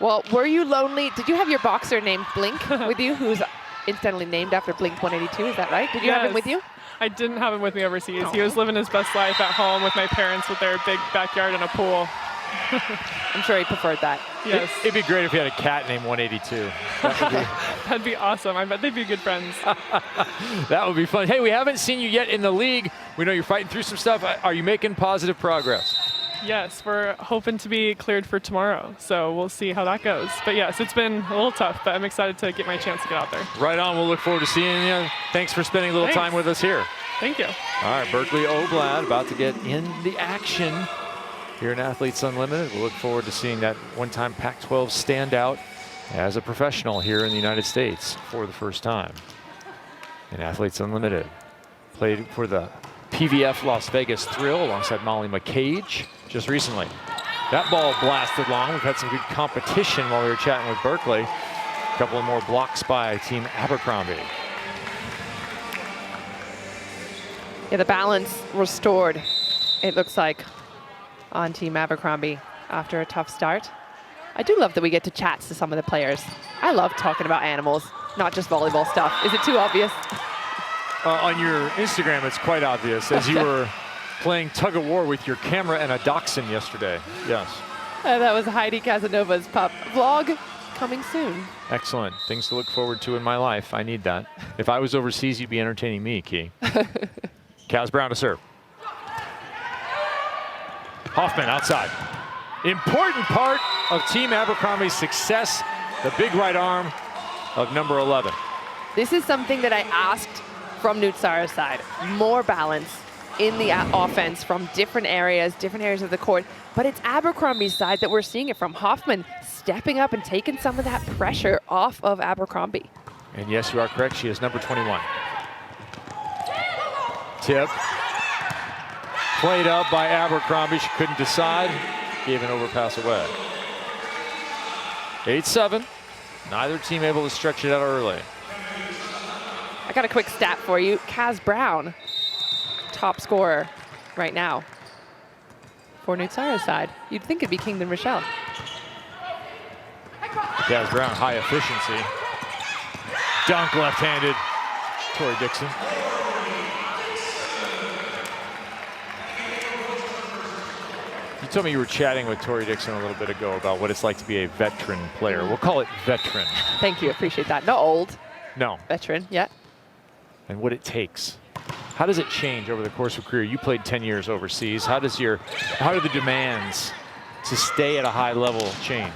Well, were you lonely? Did you have your boxer named Blink with you, who's incidentally named after Blink 182, is that right? Did you have him with you? I didn't have him with me overseas. He was living his best life at home with my parents with their big backyard and a pool. I'm sure he preferred that. Yes. It'd be great if you had a cat named 182. That'd be awesome. I bet they'd be good friends. That would be fun. Hey, we haven't seen you yet in the league. We know you're fighting through some stuff. Are you making positive progress? Yes, we're hoping to be cleared for tomorrow, so we'll see how that goes. But yes, it's been a little tough, but I'm excited to get my chance to get out there. Right on. We'll look forward to seeing you. Thanks for spending a little time with us here. Thank you. All right, Berkeley Oblad about to get in the action here in Athletes Unlimited. We'll look forward to seeing that one-time Pac-12 standout as a professional here in the United States for the first time in Athletes Unlimited. Played for the PVF Las Vegas Thrill alongside Molly McCage just recently. That ball blasted long. We've had some good competition while we were chatting with Berkeley. A couple of more blocks by Team Abercrombie. Yeah, the balance restored, it looks like, on Team Abercrombie after a tough start. I do love that we get to chat to some of the players. I love talking about animals, not just volleyball stuff. Is it too obvious? On your Instagram, it's quite obvious, as you were playing tug of war with your camera and a dachshund yesterday. Yes. That was Heidi Casanova's pup. Vlog coming soon. Excellent. Things to look forward to in my life. I need that. If I was overseas, you'd be entertaining me, Key. Kaz Brown to serve. Hoffman outside. Important part of Team Abercrombie's success, the big right arm of number 11. This is something that I asked from Nutsara's side. More balance in the offense from different areas of the court. But it's Abercrombie's side that we're seeing it from. Hoffman stepping up and taking some of that pressure off of Abercrombie. And yes, you are correct. She is number 21. Tip. Played up by Abercrombie. She couldn't decide. Gave an overpass away. 8-7. Neither team able to stretch it out early. I got a quick stat for you. Kaz Brown, top scorer right now for Nutsara's side. You'd think it'd be Kingdon Rochelle. Kaz Brown, high efficiency. Dunk left-handed. Tori Dixon. You told me you were chatting with Tori Dixon a little bit ago about what it's like to be a veteran player. We'll call it veteran. Thank you, appreciate that. Not old. No. Veteran, yeah. And what it takes. How does it change over the course of a career? You played 10 years overseas. How do the demands to stay at a high level change?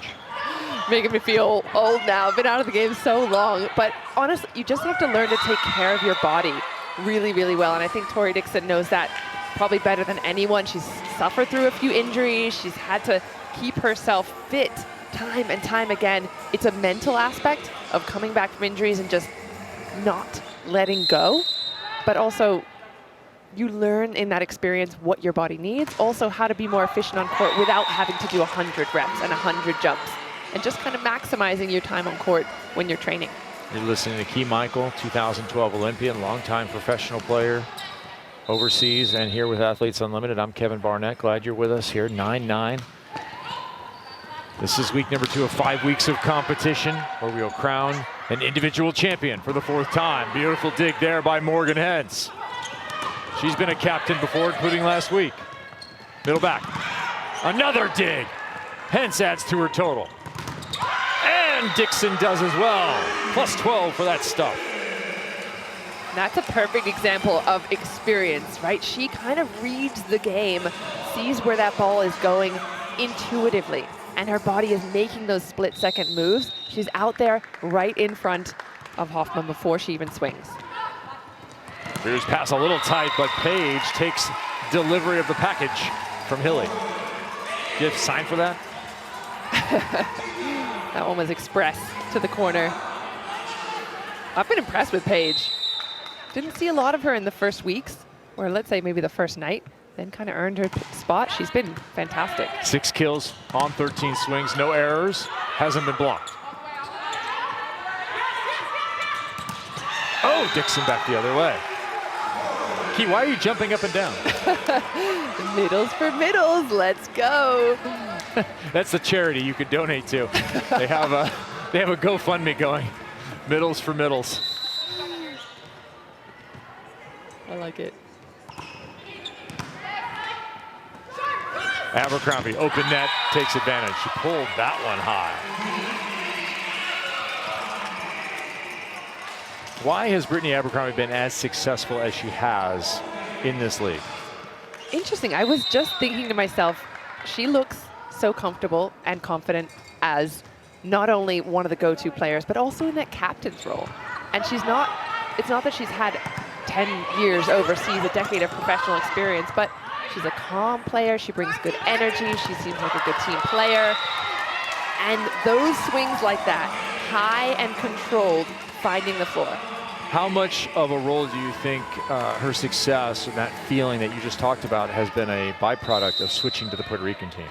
Making me feel old now. I've been out of the game so long. But honestly, you just have to learn to take care of your body really, really well. And I think Tori Dixon knows that probably better than anyone. She's suffered through a few injuries. She's had to keep herself fit time and time again, it's a mental aspect of coming back from injuries and just not letting go, but also you learn in that experience what your body needs, also how to be more efficient on court without having to do 100 reps and 100 jumps, and just kind of maximizing your time on court when you're training. You're listening to Key Michael, 2012 Olympian, longtime professional player overseas and here with Athletes Unlimited. I'm Kevin Barnett. Glad you're with us here. 9-9. This is week number 2 of 5 weeks of competition, where we'll crown an individual champion for the 4th time. Beautiful dig there by Morgan Hens. She's been a captain before, including last week. Middle back. Another dig. Hens adds to her total. And Dixon does as well. Plus 12 for that stuff. That's a perfect example of experience, right? She kind of reads the game, sees where that ball is going intuitively, and her body is making those split-second moves. She's out there right in front of Hoffman before she even swings. Here's pass a little tight, but Paige takes delivery of the package from Hilly. Do you have a sign for that? That one was express to the corner. I've been impressed with Paige. Didn't see a lot of her in the first weeks, or let's say maybe the first night, then kind of earned her spot. She's been fantastic. 6 kills on 13 swings, no errors, hasn't been blocked. Oh, Dixon back the other way. Key, why are you jumping up and down? Middles for middles, let's go. That's the charity you could donate to. They have a GoFundMe going. Middles for middles. I like it. Abercrombie, open net, takes advantage. She pulled that one high. Why has Brittany Abercrombie been as successful as she has in this league? Interesting. I was just thinking to myself, she looks so comfortable and confident as not only one of the go-to players, but also in that captain's role. And it's not that she's had 10 years overseas, a decade of professional experience, but she's a calm player. She brings good energy. She seems like a good team player. And those swings like that, high and controlled, finding the floor. How much of a role do you think her success and that feeling that you just talked about has been a byproduct of switching to the Puerto Rican team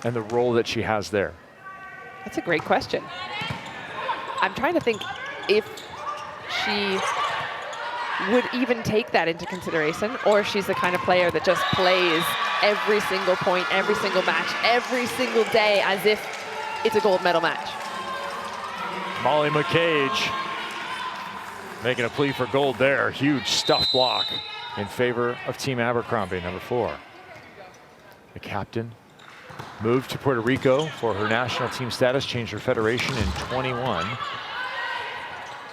and the role that she has there? That's a great question. I'm trying to think if she would even take that into consideration, or if she's the kind of player that just plays every single point, every single match, every single day as if it's a gold medal match. Molly McCage making a plea for gold there. Huge stuff block in favor of Team Abercrombie, number 4. The captain moved to Puerto Rico for her national team status, changed her federation in 21,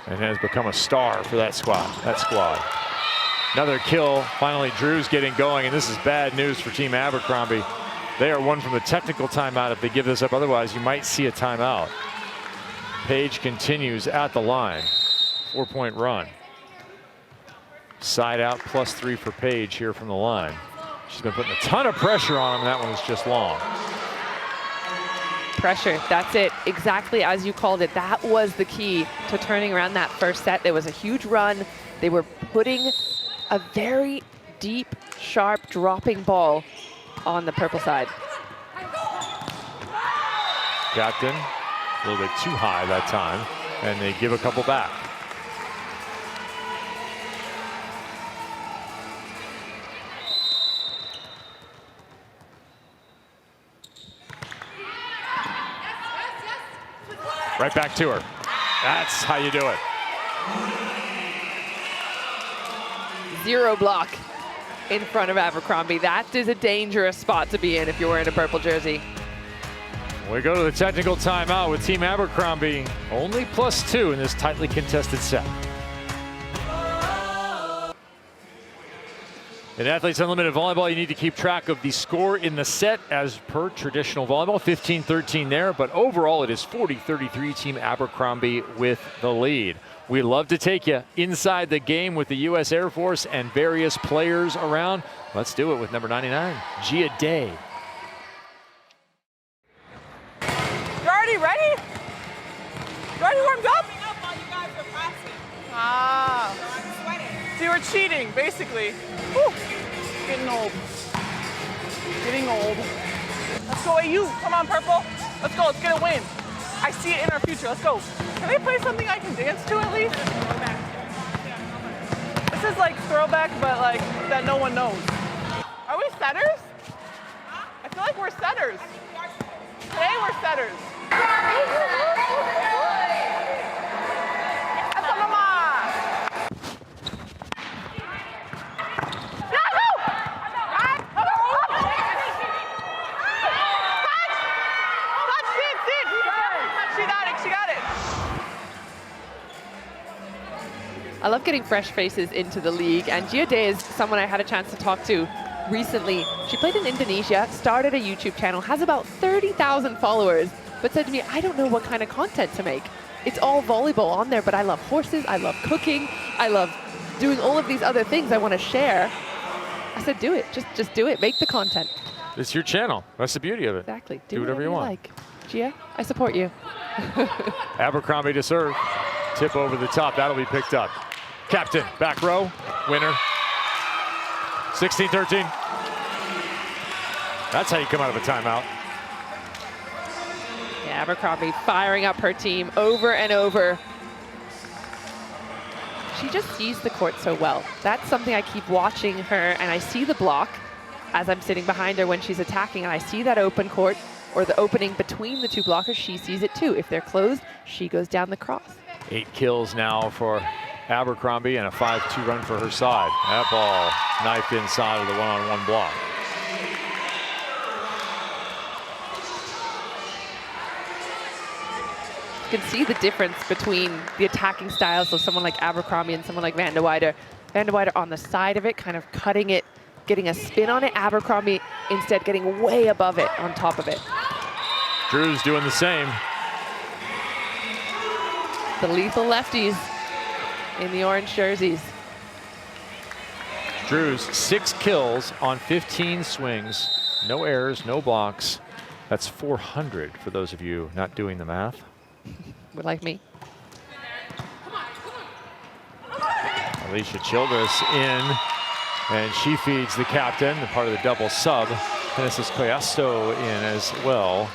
and has become a star for that squad. Another kill. Finally, Drew's getting going, and this is bad news for Team Abercrombie. They are one from the technical timeout if they give this up. Otherwise, you might see a timeout. Paige continues at the line. 4-point run. Side out +3 for Paige here from the line. She's been putting a ton of pressure on him. That one was just long. Pressure, that's it. Exactly as you called it. That was the key to turning around that first set. There was a huge run. They were putting a very deep, sharp, dropping ball on the purple side. Captain, a little bit too high that time, and they give a couple back. Right back to her. That's how you do it. 0 block in front of Abercrombie. That is a dangerous spot to be in if you're wearing a purple jersey. We go to the technical timeout with Team Abercrombie only +2 in this tightly contested set. In Athletes Unlimited Volleyball, you need to keep track of the score in the set as per traditional volleyball. 15-13 there, but overall it is 40-33, Team Abercrombie with the lead. We love to take you inside the game with the U.S. Air Force and various players around. Let's do it with number 99, Gia Day. So you were cheating, basically. Whew. Getting old. Getting old. Let's go, AU. Come on, purple. Let's go. Let's get a win. I see it in our future. Let's go. Can they play something I can dance to at least? This is like throwback, but like that no one knows. Are we setters? I feel like we're setters. Today we're setters. Essa mamá! She got it. I love getting fresh faces into the league, and Gia Day is someone I had a chance to talk to recently. She played in Indonesia, started a YouTube channel, has about 30,000 followers, but said to me, I don't know what kind of content to make. It's all volleyball on there, but I love horses, I love cooking, I love doing all of these other things I want to share. I said, do it, just do it, make the content. It's your channel. That's the beauty of it. Exactly, Do whatever you want. like. Gia, I support you. Abercrombie to serve. Tip over the top. That'll be picked up. Captain, back row, winner. 16-13. That's how you come out of a timeout. Yeah, Abercrombie firing up her team over and over. She just sees the court so well. That's something I keep watching her, and I see the block as I'm sitting behind her when she's attacking, and I see that open court or the opening between the two blockers. She sees it too. If they're closed, she goes down the cross. 8 kills now for Abercrombie and a 5-2 run for her side. That ball knifed inside of the one-on-one block. You can see the difference between the attacking styles of someone like Abercrombie and someone like Van de Weyder. Van de Weyder on the side of it, kind of cutting it, getting a spin on it. Abercrombie instead getting way above it, on top of it. Drew's doing the same. The lethal lefties in the orange jerseys. Drew's 6 kills on 15 swings. No errors, no blocks. That's 400 for those of you not doing the math. Would like me. Alicia Childress in, and she feeds the captain, the part of the double sub. Genesis Collasto in as well,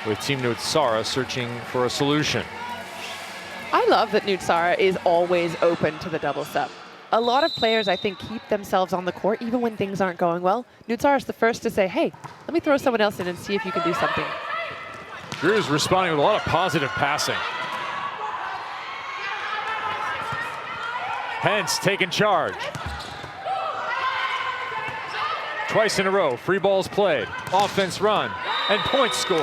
with Team Nutsara searching for a solution. I love that Nutsara is always open to the double sub. A lot of players, I think, keep themselves on the court even when things aren't going well. Nutsara is the first to say, hey, let me throw someone else in and see if you can do something. Drew's responding with a lot of positive passing. Hence taking charge. Twice in a row, free balls played, offense run, and points scored.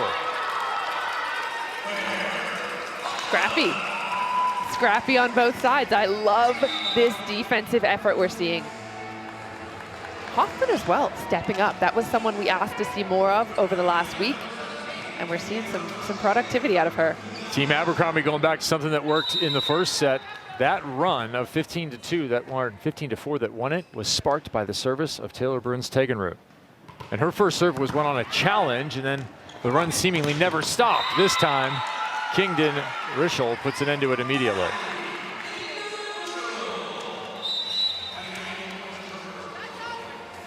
Scrappy. Scrappy on both sides. I love this defensive effort we're seeing. Hoffman as well, stepping up. That was someone we asked to see more of over the last week, and we're seeing some productivity out of her. Team Abercrombie going back to something that worked in the first set. That run of 15-2, that won 15-4 that won it, was sparked by the service of Taylor Burns-Tegenroot. And her first serve was one on a challenge, and then the run seemingly never stopped. This time, Kingdon Rischel puts an end to it immediately.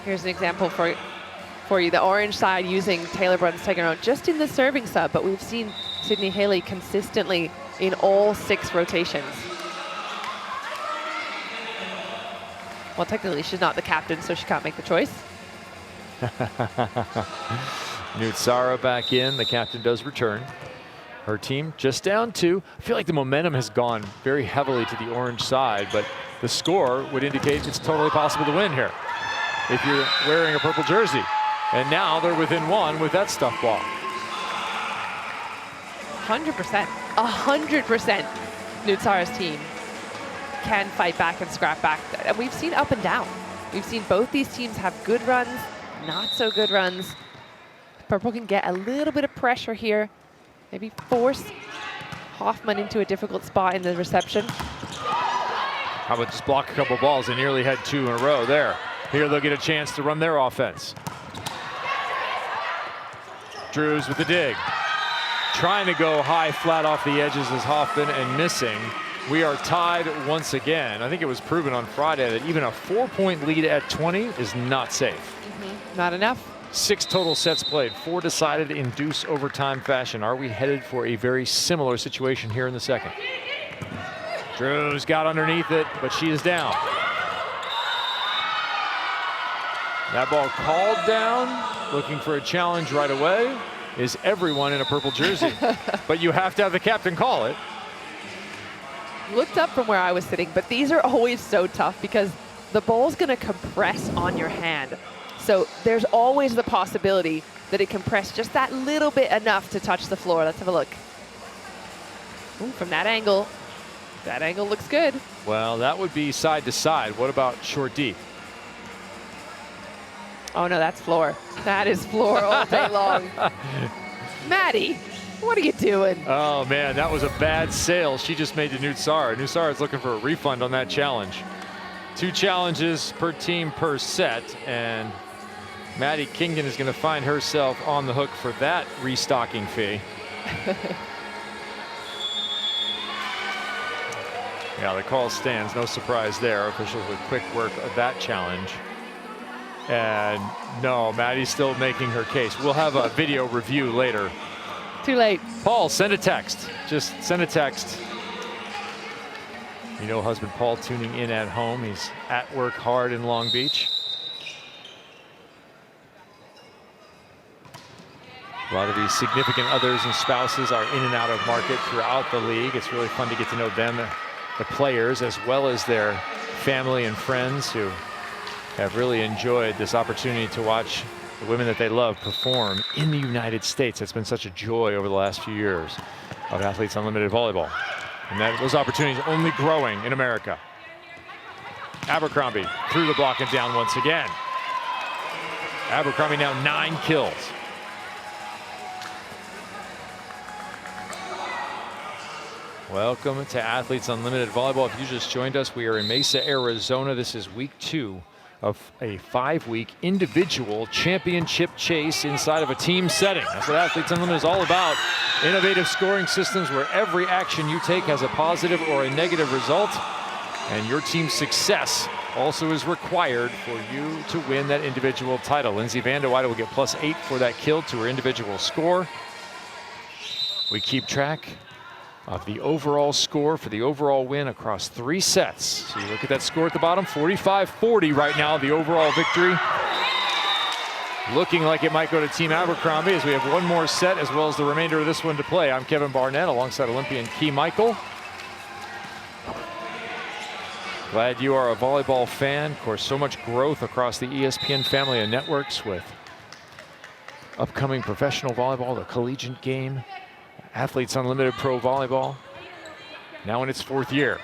Here's an example for you. The orange side using Taylor Burns-Tegenroot just in the serving sub, but we've seen Sydney Haley consistently in all 6 rotations. Well, technically, she's not the captain, so she can't make the choice. Nutsara back in. The captain does return. Her team just down 2. I feel like the momentum has gone very heavily to the orange side, but the score would indicate it's totally possible to win here if you're wearing a purple jersey. And now they're within 1 with that stuff ball. 100%. 100% Nutsara's team can fight back and scrap back. And we've seen up and down. We've seen both these teams have good runs, not so good runs. Purple can get a little bit of pressure here. Maybe force Hoffman into a difficult spot in the reception. How about just block a couple balls? They nearly had 2 in a row there. Here they'll get a chance to run their offense. Drews with the dig. Trying to go high flat off the edges as Hoffman and missing. We are tied once again. I think it was proven on Friday that even a 4-point lead at 20 is not safe. Not enough. 6 total sets played, 4 decided in deuce overtime fashion. Are we headed for a very similar situation here in the second? Drews got underneath it, but she is down. That ball called down, looking for a challenge right away, is everyone in a purple jersey. But you have to have the captain call it. Looked up from where I was sitting, but these are always so tough because the ball's going to compress on your hand. So there's always the possibility that it compress just that little bit enough to touch the floor. Let's have a look. Ooh, from that angle looks good. Well, that would be side to side. What about short deep? Oh no, that's floor. That is floor all day long. Maddie, what are you doing? Oh man, that was a bad sail she just made to Nutsara. Nutsara is looking for a refund on that challenge. 2 challenges per team per set, and Maddie Kingdon is going to find herself on the hook for that restocking fee. Yeah, the call stands. No surprise there. Officials with quick work of that challenge. And no, Maddie's still making her case. We'll have a video review later. Too late. Paul, send a text. Just send a text. You know, husband Paul tuning in at home. He's at work hard in Long Beach. A lot of these significant others and spouses are in and out of market throughout the league. It's really fun to get to know them, the players, as well as their family and friends who have really enjoyed this opportunity to watch the women that they love perform in the United States. It's been such a joy over the last few years of Athletes Unlimited Volleyball. And those opportunities only growing in America. Abercrombie through the block and down once again. Abercrombie now 9 kills. Welcome to Athletes Unlimited Volleyball. If you just joined us, we are in Mesa, Arizona. This is week 2 of a 5-week individual championship chase inside of a team setting. That's what Athletes Unlimited is all about. Innovative scoring systems where every action you take has a positive or a negative result. And your team's success also is required for you to win that individual title. Lindsay Vandeweide will get +8 for that kill to her individual score. We keep track of the overall score for the overall win across 3 sets. So you look at that score at the bottom, 45-40 right now, the overall victory. Looking like it might go to Team Abercrombie as we have one more set as well as the remainder of this one to play. I'm Kevin Barnett alongside Olympian Key Michael. Glad you are a volleyball fan. Of course, so much growth across the ESPN family of networks with upcoming professional volleyball, the collegiate game, Athletes Unlimited Pro Volleyball, now in its 4th year.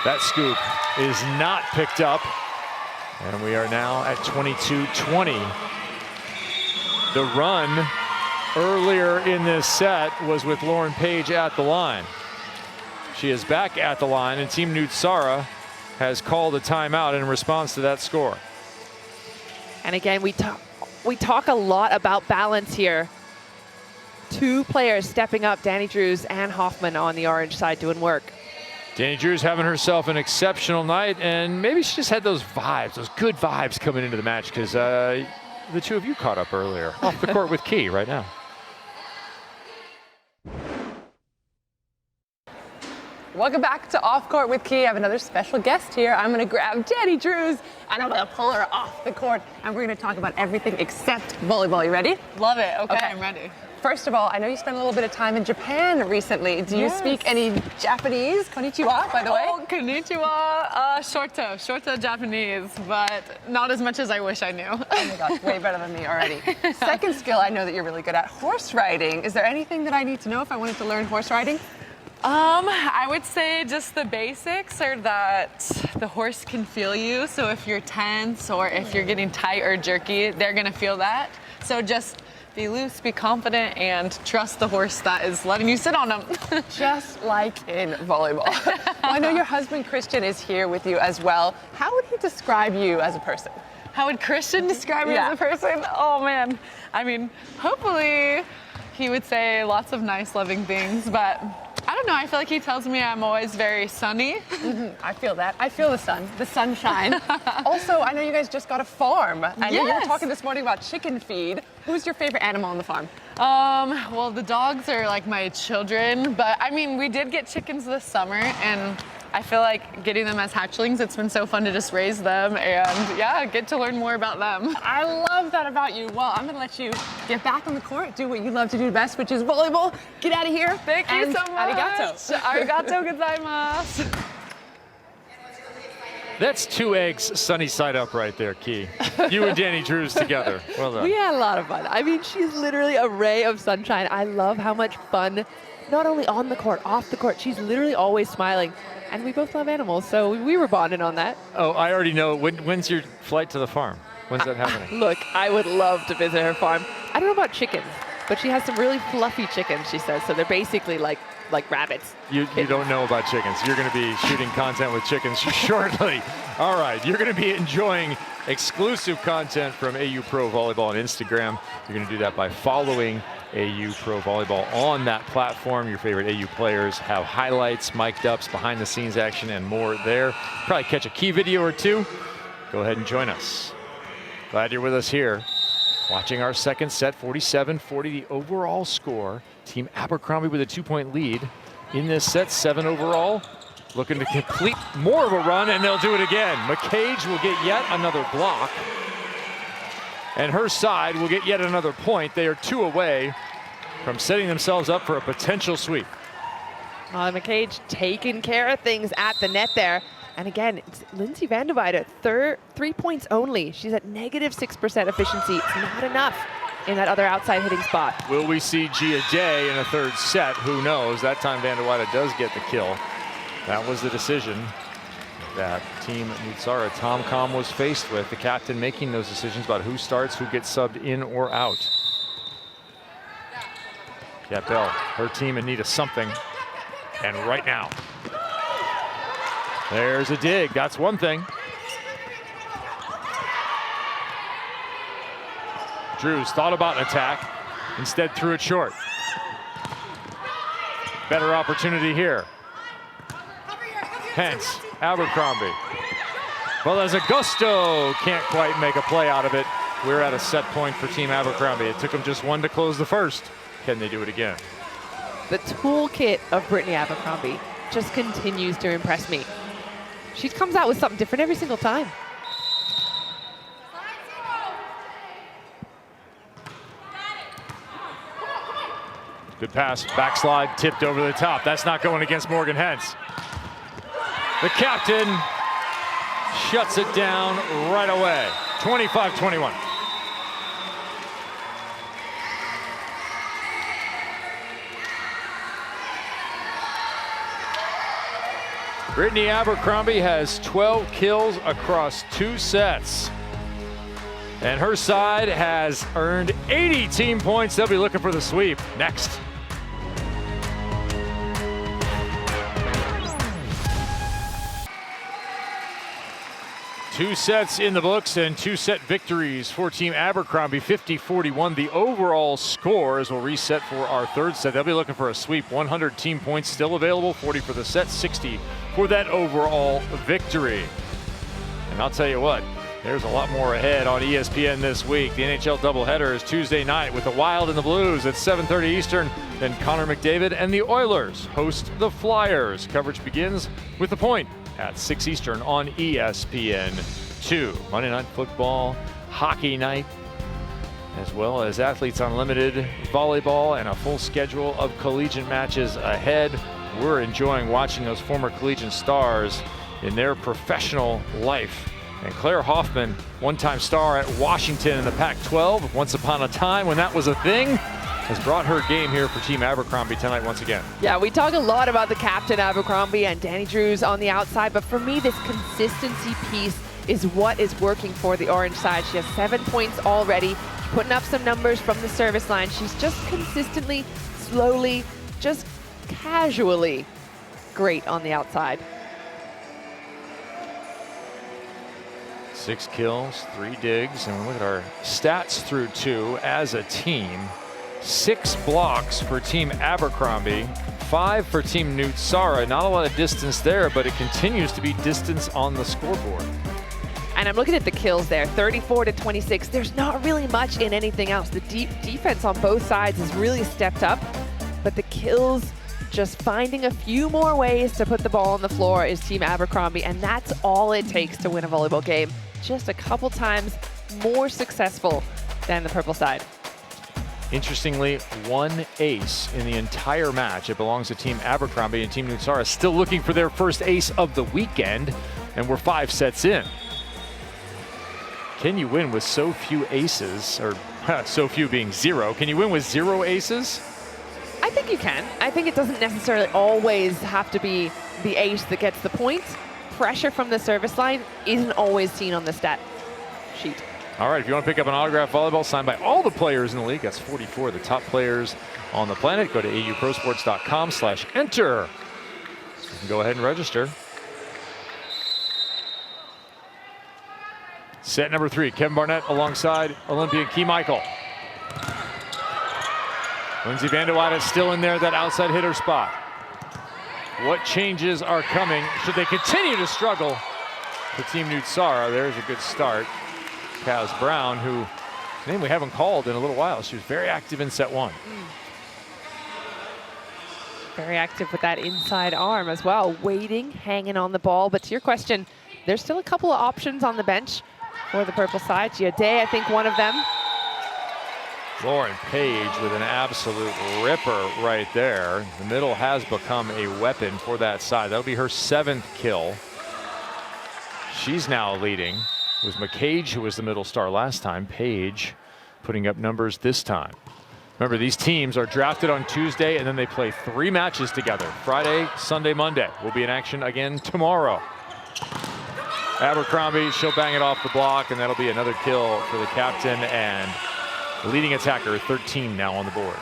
That scoop is not picked up, and we are now at 22-20. The run earlier in this set was with Lauren Page at the line. She is back at the line, and Team Nutsara has called a timeout in response to that score. And again, we talk a lot about balance here. 2 players stepping up, Danny Drews and Hoffman on the orange side doing work. Danny Drews having herself an exceptional night, and maybe she just had those vibes, those good vibes coming into the match, because the 2 of you caught up earlier off the court with Key right now. Welcome back to Off Court with Key. I have another special guest here. I'm going to grab Danny Drews and I'm going to pull her off the court, and we're going to talk about everything except volleyball. You ready? Love it. Okay, I'm ready. First of all, I know you spent a little bit of time in Japan recently. Do you speak any Japanese? Konnichiwa, by the way. Oh, konnichiwa. Shorta Japanese, but not as much as I wish I knew. Oh my gosh, way better than me already. Second skill I know that you're really good at, horse riding. Is there anything that I need to know if I wanted to learn horse riding? I would say just the basics are that the horse can feel you. So if you're tense or if you're getting tight or jerky, they're gonna feel that. So just be loose, be confident, and trust the horse that is letting you sit on them. Just like in volleyball. Well, I know your husband Christian is here with you as well. How would he describe you as a person? How would Christian describe her as a person? Oh man. I mean, hopefully he would say lots of nice, loving things, but I don't know. I feel like he tells me I'm always very sunny. I feel that. I feel the sunshine. Also, I know you guys just got a farm. I know you were talking this morning about chicken feed. Who's your favorite animal on the farm? Well, the dogs are like my children, but I mean, we did get chickens this summer, and I feel like getting them as hatchlings, it's been so fun to just raise them and yeah, get to learn more about them. I love that about you. Well, I'm gonna let you get back on the court, do what you love to do best, which is volleyball. Get out of here. Thank you so much. Arigato. Arigato gozaimasu. That's 2 eggs sunny side up right there, Key. You and Danny Drews together. Well done. We had a lot of fun. I mean, she's literally a ray of sunshine. I love how much fun, not only on the court, off the court, she's literally always smiling. And we both love animals, so we were bonding on that. Oh, I already know. When's your flight to the farm? When's that happening? Look, I would love to visit her farm. I don't know about chickens, but she has some really fluffy chickens, she says. So they're basically like rabbits. You don't know about chickens. You're going to be shooting content with chickens shortly. All right, you're going to be enjoying exclusive content from AU Pro Volleyball on Instagram. You're going to do that by following AU Pro Volleyball on that platform. Your favorite AU players have highlights, mic'd ups, behind the scenes action, and more there. Probably catch a Key video or two. Go ahead and join us. Glad you're with us here. Watching our second set, 47-40 the overall score. Team Abercrombie with a 2-point lead in this set, 7 overall. Looking to complete more of a run, and they'll do it again. McCage will get yet another block. And her side will get yet another point. They are 2 away from setting themselves up for a potential sweep. McCage taking care of things at the net there. And again, it's Lindsay Vanderweide, 3 points only. She's at -6% efficiency. It's not enough in that other outside hitting spot. Will we see Gia Day in a third set? Who knows? That time Vanderweide does get the kill. That was the decision that Team Nutsara, Tom Com, was faced with. The captain making those decisions about who starts, who gets subbed in or out. Kat Bell, her team in need of something. And right now, there's a dig. That's one thing. Drews thought about an attack, instead threw it short. Better opportunity here. Hence, Abercrombie. Well, as Augusto can't quite make a play out of it. We're at a set point for Team Abercrombie. It took them just 1 to close the first. Can they do it again? The toolkit of Brittany Abercrombie just continues to impress me. She comes out with something different every single time. Good pass, backslide, tipped over the top. That's not going against Morgan Hentz. The captain shuts it down right away. 25-21. Brittany Abercrombie has 12 kills across 2 sets. And her side has earned 80 team points. They'll be looking for the sweep next. Two sets in the books and 2-set victories for Team Abercrombie, 50-41. The overall scores will reset for our third set. They'll be looking for a sweep. 100 team points still available, 40 for the set, 60 for that overall victory. And I'll tell you what, there's a lot more ahead on ESPN this week. The NHL doubleheader is Tuesday night with the Wild and the Blues at 7:30 Eastern. Then Connor McDavid and the Oilers host the Flyers. Coverage begins with The Point at 6 Eastern on ESPN2. Monday Night Football, hockey night, as well as Athletes Unlimited, volleyball, and a full schedule of collegiate matches ahead. We're enjoying watching those former collegiate stars in their professional life. And Claire Hoffman, one-time star at Washington in the Pac-12, once upon a time when that was a thing, has brought her game here for Team Abercrombie tonight once again. Yeah, we talk a lot about the captain Abercrombie and Danny Drews on the outside, but for me, this consistency piece is what is working for the orange side. She has 7 points already. She's putting up some numbers from the service line. She's just consistently, slowly, just casually great on the outside. 6 kills, 3 digs, and look at our stats through 2 as a team. 6 blocks for Team Abercrombie, 5 for Team Nutsara. Not a lot of distance there, but it continues to be distance on the scoreboard. And I'm looking at the kills there, 34 to 26. There's not really much in anything else. The deep defense on both sides has really stepped up, but the kills, just finding a few more ways to put the ball on the floor is Team Abercrombie, and that's all it takes to win a volleyball game. Just a couple times more successful than the purple side. Interestingly, 1 ace in the entire match. It belongs to Team Abercrombie, and Team Nutsara still looking for their first ace of the weekend, and we're 5 sets in. Can you win with so few aces, or so few being 0? Can you win with 0 aces? I think you can. I think it doesn't necessarily always have to be the ace that gets the point. Pressure from the service line isn't always seen on the stat sheet. All right, if you want to pick up an autographed volleyball signed by all the players in the league, that's 44 of the top players on the planet. Go to auprosports.com/enter. You can go ahead and register. Set number 3, Kevin Barnett alongside Olympian Key Michael. Lindsay Van de Watte is still in there, that outside hitter spot. What changes are coming? Should they continue to struggle for Team Nutsara? There's a good start. Kaz Brown, who name we haven't called in a little while. She was very active in set 1. Very active with that inside arm as well, waiting, hanging on the ball. But to your question, there's still a couple of options on the bench for the purple side. Gia Day, I think, one of them. Lauren Page with an absolute ripper right there. The middle has become a weapon for that side. That'll be her 7th kill. She's now leading. It was McCage who was the middle star last time. Page putting up numbers this time. Remember, these teams are drafted on Tuesday, and then they play 3 matches together. Friday, Sunday, Monday. We'll be in action again tomorrow. Abercrombie, she'll bang it off the block, and that'll be another kill for the captain and leading attacker, 13 now on the board.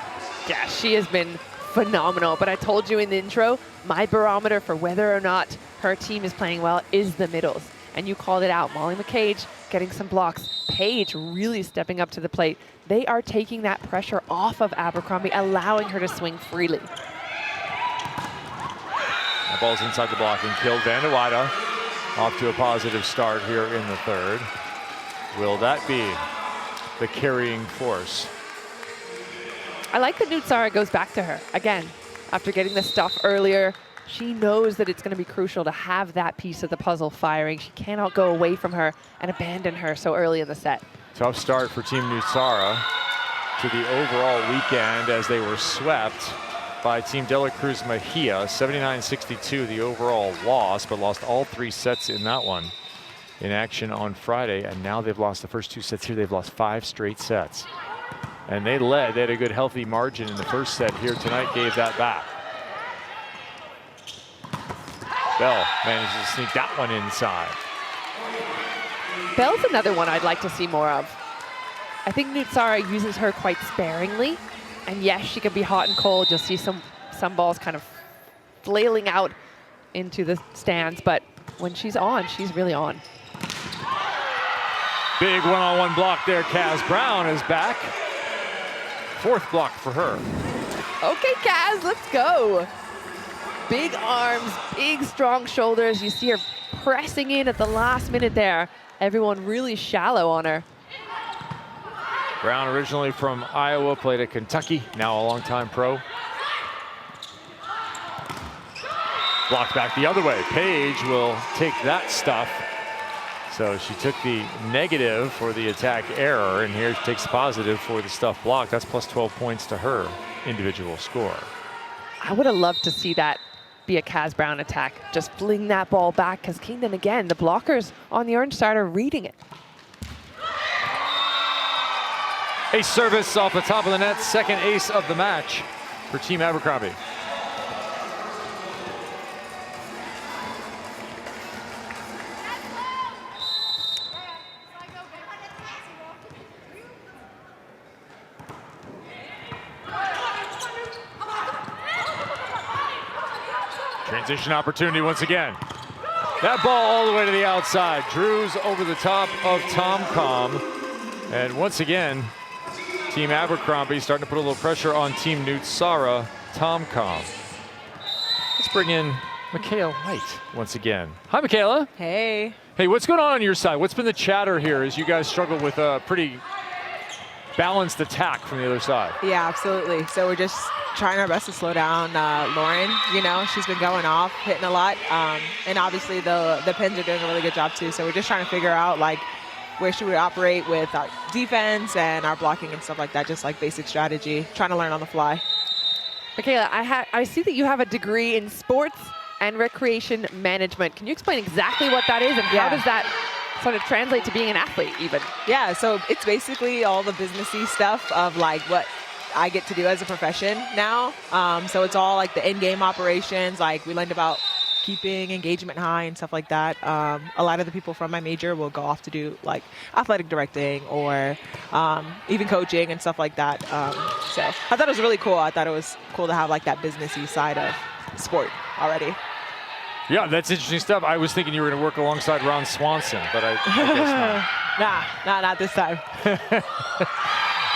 Yeah, she has been phenomenal. But I told you in the intro, my barometer for whether or not her team is playing well is the middles. And you called it out. Molly McCage getting some blocks. Page really stepping up to the plate. They are taking that pressure off of Abercrombie, allowing her to swing freely. The ball's inside the block and killed. Van de Watte off to a positive start here in the 3rd. Will that be the carrying force? I like that Nutsara goes back to her. Again, after getting the stuff earlier, she knows that it's going to be crucial to have that piece of the puzzle firing. She cannot go away from her and abandon her so early in the set. Tough start for Team Nutsara to the overall weekend as they were swept by Team De La Cruz Mejia. 79-62 the overall loss, but lost all 3 sets in that one in action on Friday. And now they've lost the first 2 sets here. They've lost 5 straight sets. And they led. They had a good healthy margin in the first set here tonight, gave that back. Bell manages to sneak that one inside. Bell's another one I'd like to see more of. I think Nutsara uses her quite sparingly. And yes, she can be hot and cold. You'll see some balls kind of flailing out into the stands. But when she's on, she's really on. Big one-on-one block there. Kaz Brown is back. 4th block for her. Okay, Kaz, let's go. Big arms, big strong shoulders. You see her pressing in at the last minute there. Everyone really shallow on her. Brown originally from Iowa, played at Kentucky, now a longtime pro. Blocked back the other way. Page will take that stuff. So she took the negative for the attack error, and here she takes the positive for the stuff blocked. That's plus 12 points to her individual score. I would have loved to see that be a Kaz Brown attack. Just fling that ball back, because Kingdon, again, the blockers on the orange side are reading it. Ace service off the top of the net, 2nd ace of the match for Team Abercrombie. Transition opportunity once again. That ball all the way to the outside. Drews over the top of Tom-Com. And once again, Team Abercrombie starting to put a little pressure on Team Nutsara, Tom-Com. Let's bring in Michaela White once again. Hi, Michaela. Hey. Hey, what's going on your side? What's been the chatter here as you guys struggle with a pretty balanced attack from the other side? Yeah, absolutely. So we're just trying our best to slow down Lauren. You know, she's been going off, hitting a lot. And obviously the pins are doing a really good job too. So we're just trying to figure out like where should we operate with our defense and our blocking and stuff like that, just like basic strategy, trying to learn on the fly. Michaela, I see that you have a degree in sports and recreation management. Can you explain exactly what that is and how does that sort of translate to being an athlete even? Yeah, so it's basically all the businessy stuff of like what I get to do as a profession now. So it's all like the in-game operations, like we learned about keeping engagement high and stuff like that. A lot of the people from my major will go off to do like athletic directing or even coaching and stuff like that. So I thought it was really cool. I thought it was cool to have like that businessy side of sport already. Yeah, that's interesting stuff. I was thinking you were going to work alongside Ron Swanson, but I guess not. Not this time.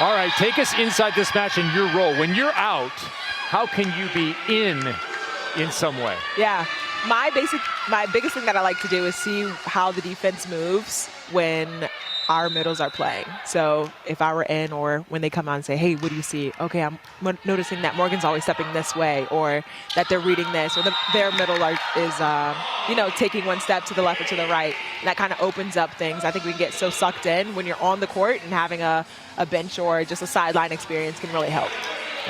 All right, take us inside this match and your role. When you're out, how can you be in some way? Yeah, my biggest thing that I like to do is see how the defense moves when our middles are playing. So if I were in or when they come out and say, hey, what do you see? Okay, I'm noticing that Morgan's always stepping this way or that they're reading this or their middle is, taking one step to the left or to the right. And that kind of opens up things. I think we can get so sucked in when you're on the court and having a bench or just a sideline experience can really help.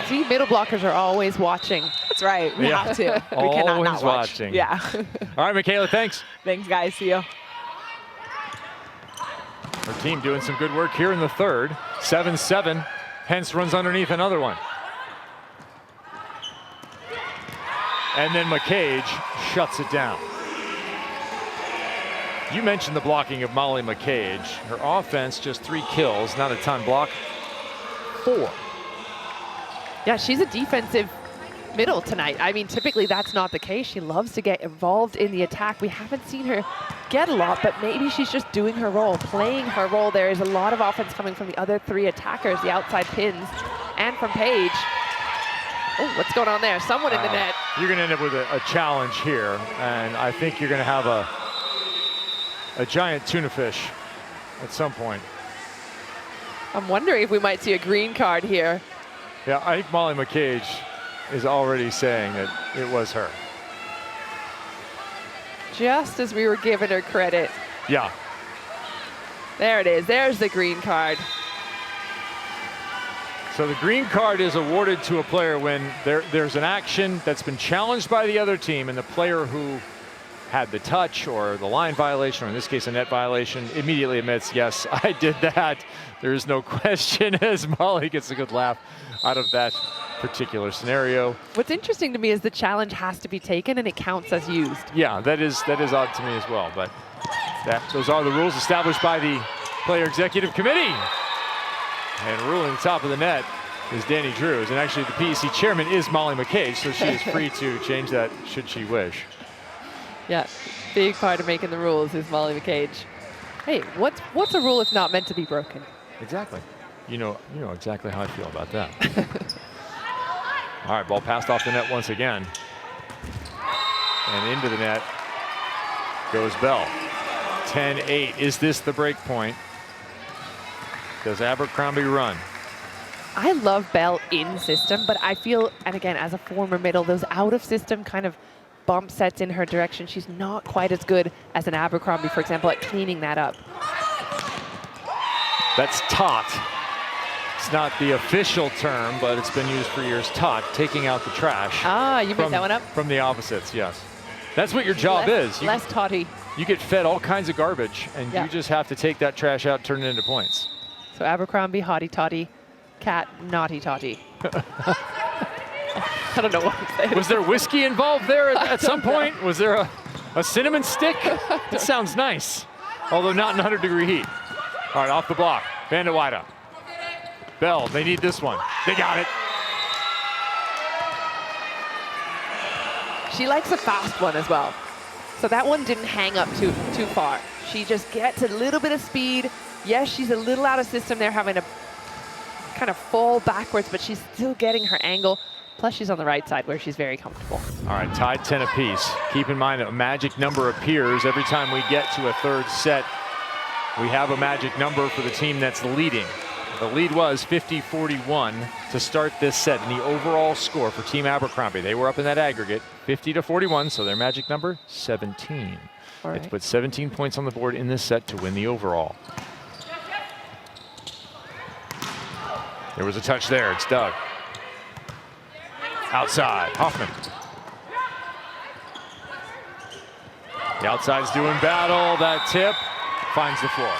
See, middle blockers are always watching. That's right. We have to. We cannot not watch. Watching. Yeah. All right, Michaela, thanks. Thanks, guys. See you. Her team doing some good work here in the third. 7-7. Hence runs underneath another one. And then McCage shuts it down. You mentioned the blocking of Molly McCage. Her offense, just 3 kills, not a ton. Block 4. Yeah, she's a defensive middle tonight. I mean, typically that's not the case. She loves to get involved in the attack. We haven't seen her get a lot, but maybe she's just doing her role, playing her role. There is a lot of offense coming from the other 3 attackers, the outside pins, and from Paige. Oh, what's going on there? Someone in the net. You're going to end up with a challenge here, and I think you're going to have a giant tuna fish at some point. I'm wondering if we might see a green card here. Yeah, I think Molly McCage is already saying that it was her. Just as we were giving her credit. Yeah. There it is. There's the green card. So the green card is awarded to a player when there's an action that's been challenged by the other team, and the player who had the touch or the line violation, or in this case a net violation, immediately admits, yes, I did that. There's no question, as Molly gets a good laugh out of that particular scenario. What's interesting to me is the challenge has to be taken and it counts as used. Yeah, that is odd to me as well, but those are the rules established by the Player Executive Committee. And ruling top of the net is Danny Drews, and actually the PEC chairman is Molly McCage, so she is free to change that should she wish. Yeah, big part of making the rules is Molly McCage. Hey, what's a rule if not meant to be broken? Exactly. You know exactly how I feel about that. All right, ball passed off the net once again. And into the net goes Bell. 10-8. Is this the break point? Does Abercrombie run? I love Bell in system, but I feel, and again, as a former middle, those out of system kind of bump sets in her direction, she's not quite as good as an Abercrombie, for example, at cleaning that up. That's tot. It's not the official term, but it's been used for years. Tot, taking out the trash. Ah, you made that one up? From the opposites, yes. That's what your job is. Less totty. You get fed all kinds of garbage, and you just have to take that trash out and turn it into points. So Abercrombie, hotty toddy, Cat, naughty totty. I don't know what I'm saying. Was there whiskey involved there at some point? Was there a cinnamon stick? That sounds nice, although not in 100-degree heat. All right, off the block. Van de Weide. Bell, they need this one. They got it. She likes a fast one as well. So that one didn't hang up too far. She just gets a little bit of speed. Yes, she's a little out of system there, having to kind of fall backwards, but she's still getting her angle. Plus, she's on the right side where she's very comfortable. All right, tied 10 apiece. Keep in mind a magic number appears every time we get to a third set. We have a magic number for the team that's leading. The lead was 50-41 to start this set, and the overall score for Team Abercrombie, they were up in that aggregate, 50-41, so their magic number, 17. All right. It's put 17 points on the board in this set to win the overall. There was a touch there, it's Doug. Outside, Hoffman. The outside's doing battle. That tip finds the floor.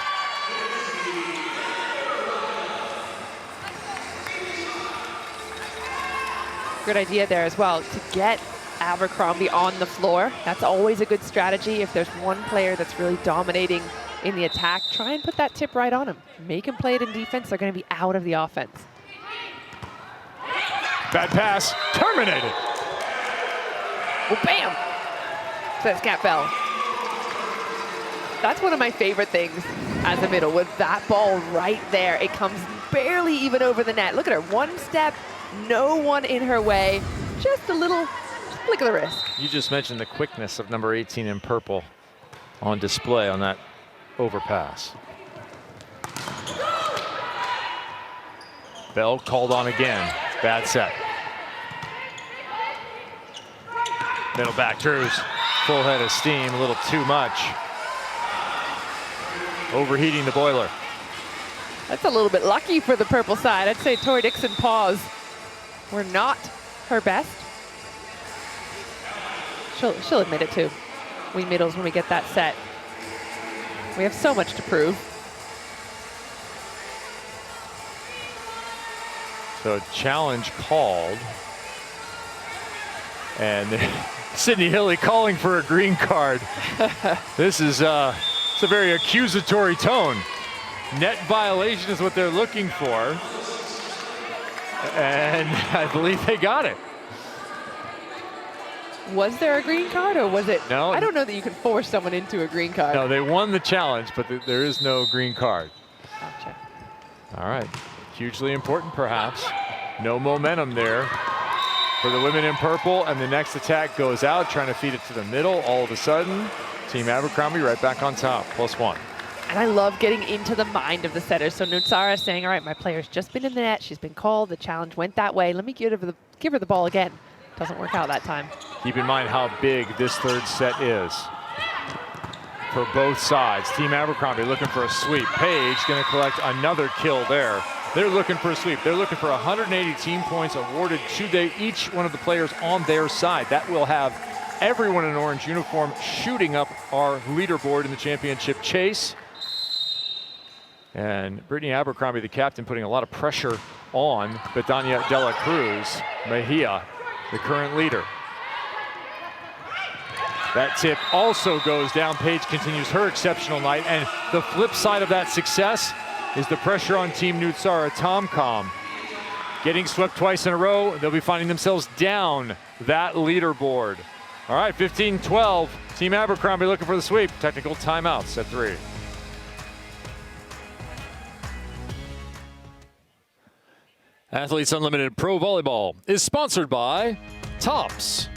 Good idea there as well to get Abercrombie on the floor. That's always a good strategy. If there's one player that's really dominating in the attack, try and put that tip right on him. Make him play it in defense. They're going to be out of the offense. Bad pass, terminated. Well, bam, says Cat Bell. That's one of my favorite things as a middle, with that ball right there. It comes barely even over the net. Look at her, one step, no one in her way. Just a little flick of the wrist. You just mentioned the quickness of number 18 in purple on display on that overpass. Bell called on again. Bad set. Middle back, Drews. Full head of steam, a little too much. Overheating the boiler. That's a little bit lucky for the purple side. I'd say Tori Dixon paws were not her best. She'll admit it too. We middles, when we get that set, we have so much to prove. So challenge called. And Sydney Hilly calling for a green card. This is it's a very accusatory tone. Net violation is what they're looking for. And I believe they got it. Was there a green card, or was it? No. I don't know that you can force someone into a green card. No, they won the challenge, but there is no green card. Gotcha. All right, hugely important perhaps. No momentum there for the women in purple, and the next attack goes out, trying to feed it to the middle. All of a sudden, Team Abercrombie right back on top, +1. And I love getting into the mind of the setters. So Nutsara saying, all right, my player's just been in the net. She's been called. The challenge went that way. Let me give her the ball again. Doesn't work out that time. Keep in mind how big this third set is for both sides. Team Abercrombie looking for a sweep. Page going to collect another kill there. They're looking for a sweep. They're looking for 180 team points awarded to each one of the players on their side. That will have everyone in orange uniform shooting up our leaderboard in the championship chase. And Brittany Abercrombie, the captain, putting a lot of pressure on Betania de la Cruz. Mejia, the current leader. That tip also goes down. Page continues her exceptional night. And the flip side of that success is the pressure on Team Nutsara Tomcom. Getting swept twice in a row, they'll be finding themselves down that leaderboard. All right, 15-12. Team Abercrombie looking for the sweep. Technical timeout, set 3. Athletes Unlimited Pro Volleyball is sponsored by Tops.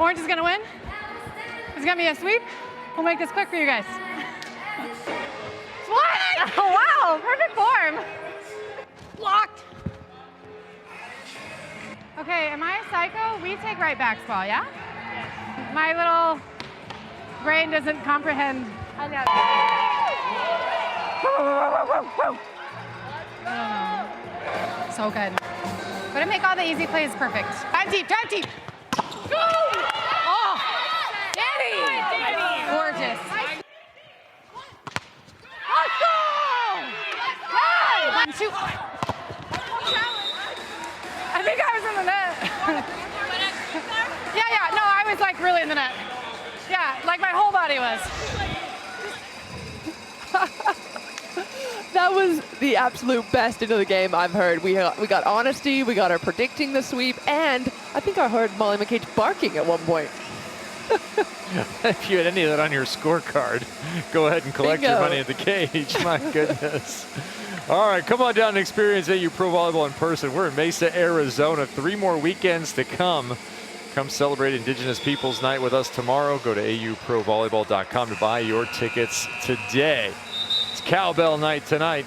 Orange is gonna win. It's gonna be a sweep. We'll make this quick for you guys. What? Oh, wow, perfect form. Blocked. Okay, am I a psycho? We take right back ball, yeah? My little brain doesn't comprehend. I know. I don't know. So good. But I make all the easy plays perfect. Drive deep, drive deep. Go! Oh, Danny! Gorgeous. Let's go! Yay! 1, 2. I think I was in the net. Yeah, no, I was like really in the net. Yeah, like my whole body was. That was the absolute best into the game I've heard. We got honesty, we got her predicting the sweep, and I think I heard Molly McCage barking at one point. If you had any of that on your scorecard, go ahead and collect your Bingo. money at the cage. My goodness. All right, come on down and experience AU Pro Volleyball in person. We're in Mesa, Arizona. 3 more weekends to come. Come celebrate Indigenous Peoples Night with us tomorrow. Go to auprovolleyball.com to buy your tickets today. It's cowbell night tonight.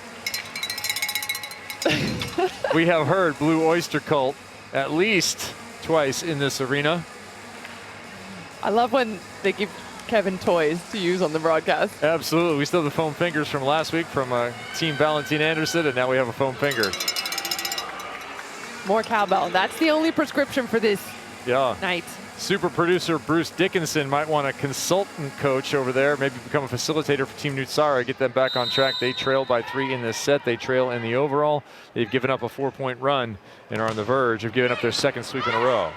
We have heard Blue Oyster Cult at least twice in this arena. I love when they give Kevin toys to use on the broadcast. Absolutely. We still have the foam fingers from last week from Team Valentine Anderson, and now we have a foam finger. More cowbell. That's the only prescription for this night. Super producer Bruce Dickinson might want a consultant coach over there, maybe become a facilitator for Team Nutsara, get them back on track. They trail by 3 in this set. They trail in the overall. They've given up a 4-point run and are on the verge of giving up their 2nd sweep in a row.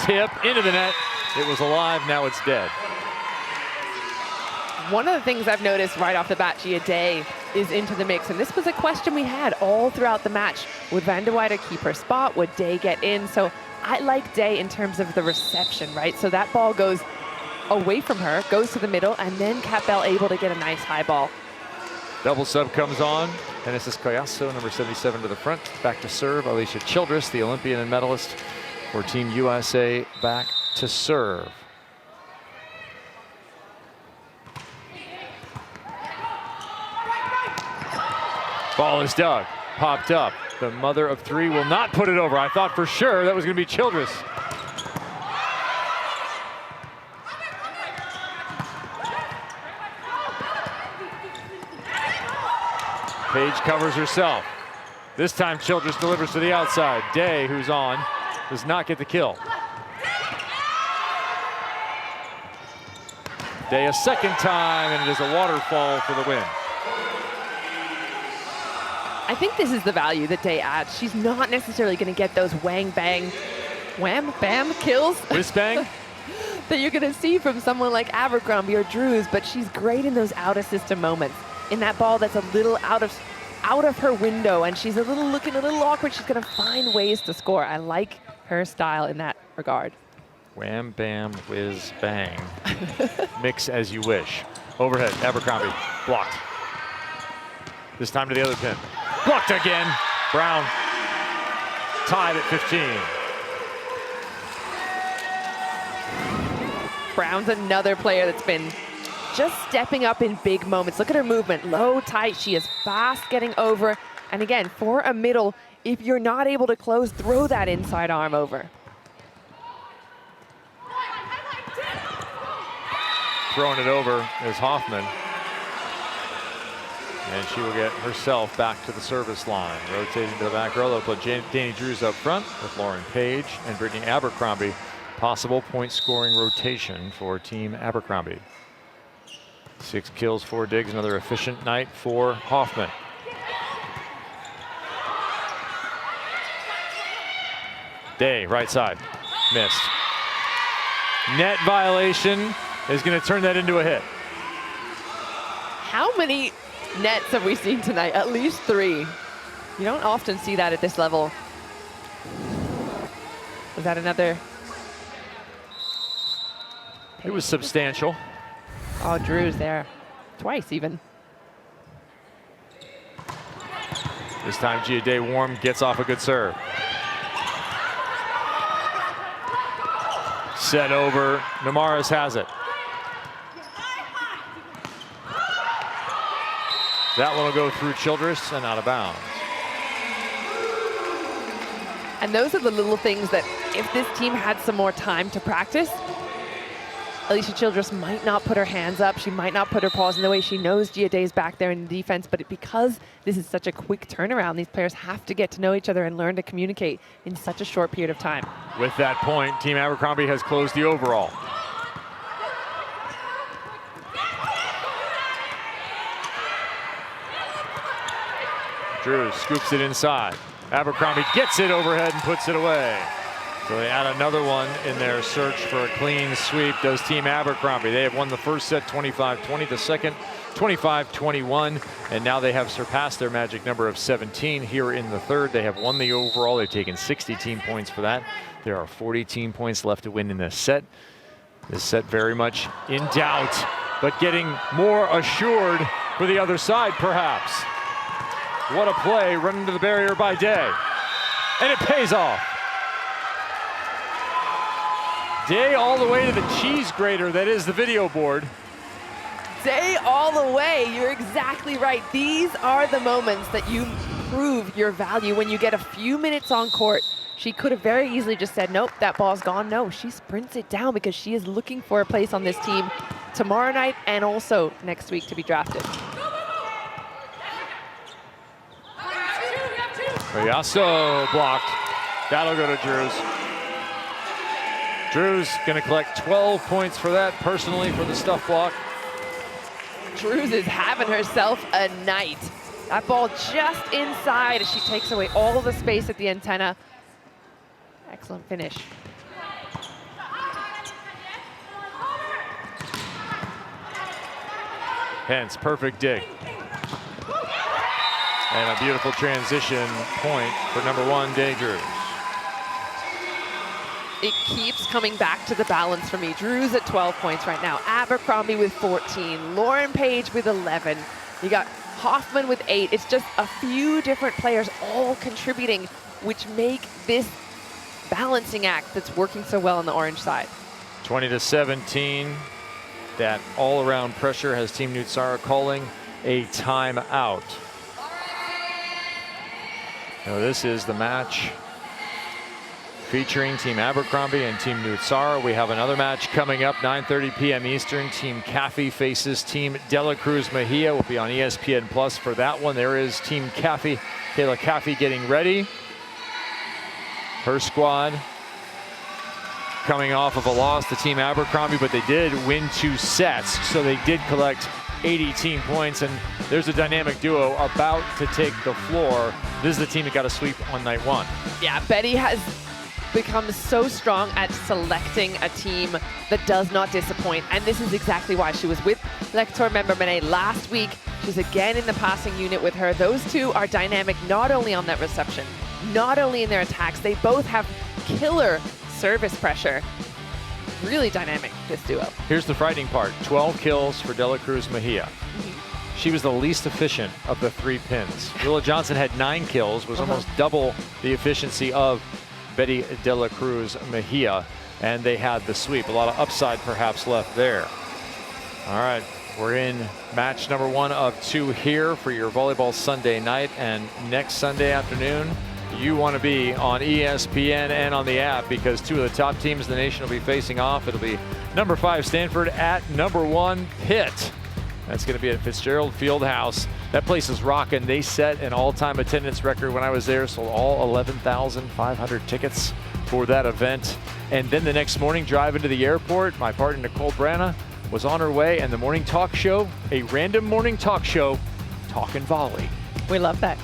Tip into the net. It was alive, now it's dead. One of the things I've noticed right off the bat, Gia Day is into the mix, and this was a question we had all throughout the match. Would Van de Weyden keep her spot? Would Day get in? So I like Day in terms of the reception, right? So that ball goes away from her, goes to the middle, and then Kat Bell able to get a nice high ball. Double sub comes on. Genesis Collazo, number 77 to the front. Back to serve. Alicia Childress, the Olympian and medalist for Team USA, back to serve. Ball is dug, popped up. The mother of 3 will not put it over. I thought for sure that was going to be Childress. Page covers herself. This time Childress delivers to the outside. Day, who's on, does not get the kill. Day a second time, and it is a waterfall for the win. I think this is the value that Day adds. She's not necessarily going to get those wham, bang, wham, bam kills. Whiz bang? That you're going to see from someone like Abercrombie or Drews, but she's great in those out-of-system moments. In that ball that's a little out of her window, and she's looking a little awkward, she's going to find ways to score. I like her style in that regard. Wham, bam, whiz, bang. Mix as you wish. Overhead, Abercrombie, blocked. This time to the other pin. Blocked again. Brown tied at 15. Brown's another player that's been just stepping up in big moments. Look at her movement, low, tight. She is fast getting over. And again, for a middle, if you're not able to close, throw that inside arm over. Throwing it over is Hoffman. And she will get herself back to the service line. Rotating to the back row, they'll put Danny Drews up front with Lauren Page and Brittany Abercrombie. Possible point scoring rotation for Team Abercrombie. 6 kills, 4 digs, another efficient night for Hoffman. Day, right side, missed. Net violation is going to turn that into a hit. How many nets have we seen tonight? At least 3. You don't often see that at this level. Was that another? It was substantial. Oh, Drew's there. Twice even. This time Gia Day Warm gets off a good serve. Set over. Namaris has it. That one will go through Childress and out of bounds. And those are the little things that if this team had some more time to practice, Alicia Childress might not put her hands up. She might not put her paws in the way. She knows Gia Day's back there in the defense, but because this is such a quick turnaround, these players have to get to know each other and learn to communicate in such a short period of time. With that point, Team Abercrombie has closed the overall. Drew scoops it inside. Abercrombie gets it overhead and puts it away. So they add another one in their search for a clean sweep, does Team Abercrombie. They have won the first set 25-20, the second 25-21, and now they have surpassed their magic number of 17 here in the third. They have won the overall. They've taken 60 team points for that. There are 40 team points left to win in this set. This set very much in doubt, but getting more assured for the other side, perhaps. What a play, running to the barrier by Day. And it pays off. Day all the way to the cheese grater that is the video board. Day all the way, you're exactly right. These are the moments that you prove your value when you get a few minutes on court. She could have very easily just said, nope, that ball's gone. No, she sprints it down because she is looking for a place on this team tomorrow night and also next week to be drafted. Yasso blocked. That'll go to Drews. Drews gonna collect 12 points for that personally for the stuff block. Drews is having herself a night. That ball just inside as she takes away all of the space at the antenna. Excellent finish. Hence, perfect dig. And a beautiful transition point for number one, Day Drews. It keeps coming back to the balance for me. Drews at 12 points right now. Abercrombie with 14. Lauren Page with 11. You got Hoffman with 8. It's just a few different players all contributing, which make this balancing act that's working so well on the orange side. 20-17. That all-around pressure has Team Nutsara calling a timeout. Now this is the match featuring Team Abercrombie and Team Nutsara. We have another match coming up, 9:30 p.m. Eastern. Team Caffey faces Team Dela Cruz Mejia. Will be on ESPN Plus for that one. There is Team Caffey, Kayla Caffey getting ready. Her squad coming off of a loss to Team Abercrombie, but they did win 2 sets, so they did collect 80 team points, and there's a dynamic duo about to take the floor. This is the team that got a sweep on night 1. Yeah, Betty has become so strong at selecting a team that does not disappoint, and this is exactly why she was with Lector member Monet last week. She's again in the passing unit with her. Those two are dynamic not only on that reception, not only in their attacks, they both have killer service pressure. Really dynamic, this duo. Here's the frightening part, 12 kills for Dela Cruz Mejia. She was the least efficient of the 3 pins. Willa Johnson had 9 kills, was almost double the efficiency of Betty Dela Cruz Mejia, and they had the sweep. A lot of upside perhaps left there. All right, we're in match number 1 of 2 here for your Volleyball Sunday night, and next Sunday afternoon, you want to be on ESPN and on the app because 2 of the top teams in the nation will be facing off. It'll be number 5 Stanford at number 1 Pitt. That's going to be at Fitzgerald Fieldhouse. That place is rocking. They set an all-time attendance record when I was there, sold all 11,500 tickets for that event. And then the next morning, drive into the airport. My partner Nicole Branna was on her way, and the morning talk show, a random morning talk show, talking volley. We love that.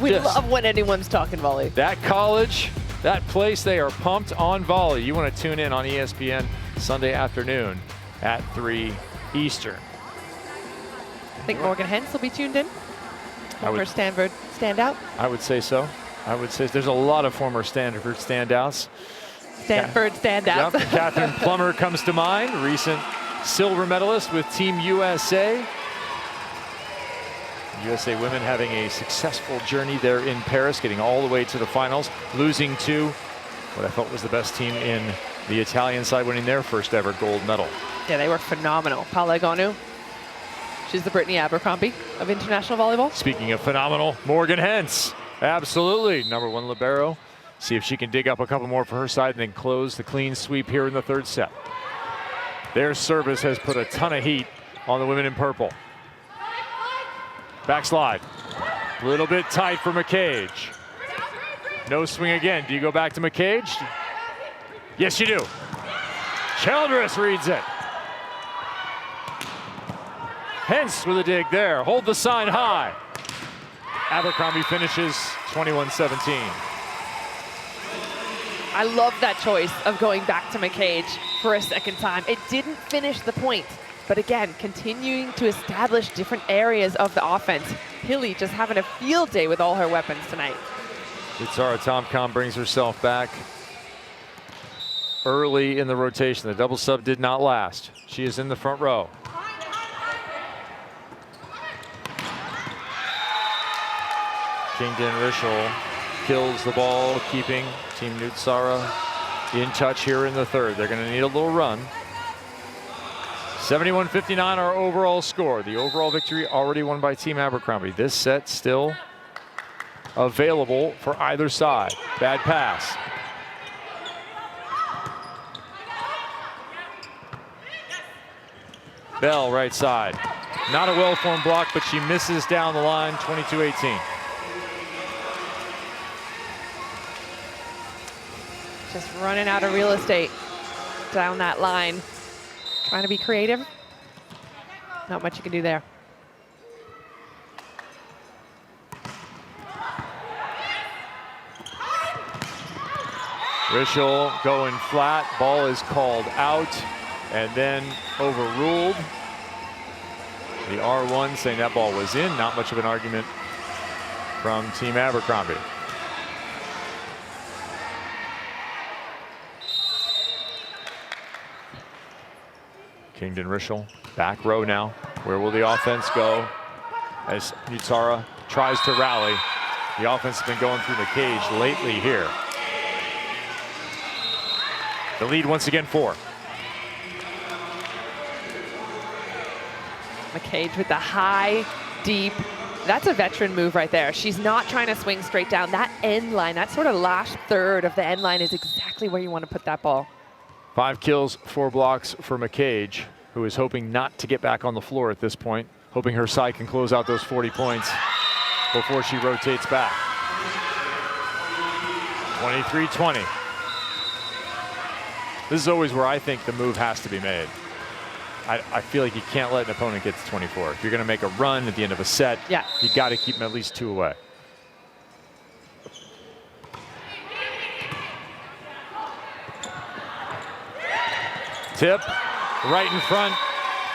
We love when anyone's talking volley. That college, that place, they are pumped on volley. You want to tune in on ESPN Sunday afternoon at 3 Eastern. I think Morgan Hens will be tuned in. Former Stanford standout. I would say so. I would say there's a lot of former Stanford standouts. Stanford standouts. Yep. Catherine Plummer comes to mind, recent silver medalist with Team USA. USA women having a successful journey there in Paris, getting all the way to the finals, losing to what I felt was the best team in The Italian side winning their first ever gold medal. Yeah, they were phenomenal. Paola Egonu, she's the Brittany Abercrombie of international volleyball. Speaking of phenomenal, Morgan Hentz. Absolutely, #1 libero. See if she can dig up a couple more for her side and then close the clean sweep here in the third set. Their service has put a ton of heat on the women in purple. Backslide. A little bit tight for McCage. No swing again. Do you go back to McCage? Yes, you do. Childress reads it. Hentz with a dig there. Hold the sign high. Abercrombie finishes 21-17. I love that choice of going back to McCage for a second time. It didn't finish the point, but again, continuing to establish different areas of the offense. Hilly just having a field day with all her weapons tonight. Zara Tomcom brings herself back early in the rotation. The double sub did not last. She is in the front row. Kingdon Rischel kills the ball, keeping Team Nutsara in touch here in the third. They're going to need a little run. 71-59 our overall score. The overall victory already won by Team Abercrombie. This set still available for either side. Bad pass. Bell right side. Not a well-formed block, but she misses down the line, 22-18. Just running out of real estate down that line. Trying to be creative. Not much you can do there. Rischel going flat. Ball is called out and then overruled. The R1 saying that ball was in. Not much of an argument from Team Abercrombie. Kingdon Rischel, back row now. Where will the offense go as Nutsara tries to rally? The offense has been going through the cage lately here. The lead once again 4. McCage with the high, deep. That's a veteran move right there. She's not trying to swing straight down. That end line, that sort of last third of the end line is exactly where you want to put that ball. 5 kills, 4 blocks for McCage, who is hoping not to get back on the floor at this point, hoping her side can close out those 40 points before she rotates back. 23-20. This is always where I think the move has to be made. I feel like you can't let an opponent get to 24. If you're going to make a run at the end of a set, yeah, you got to keep them at least 2 away. Tip right in front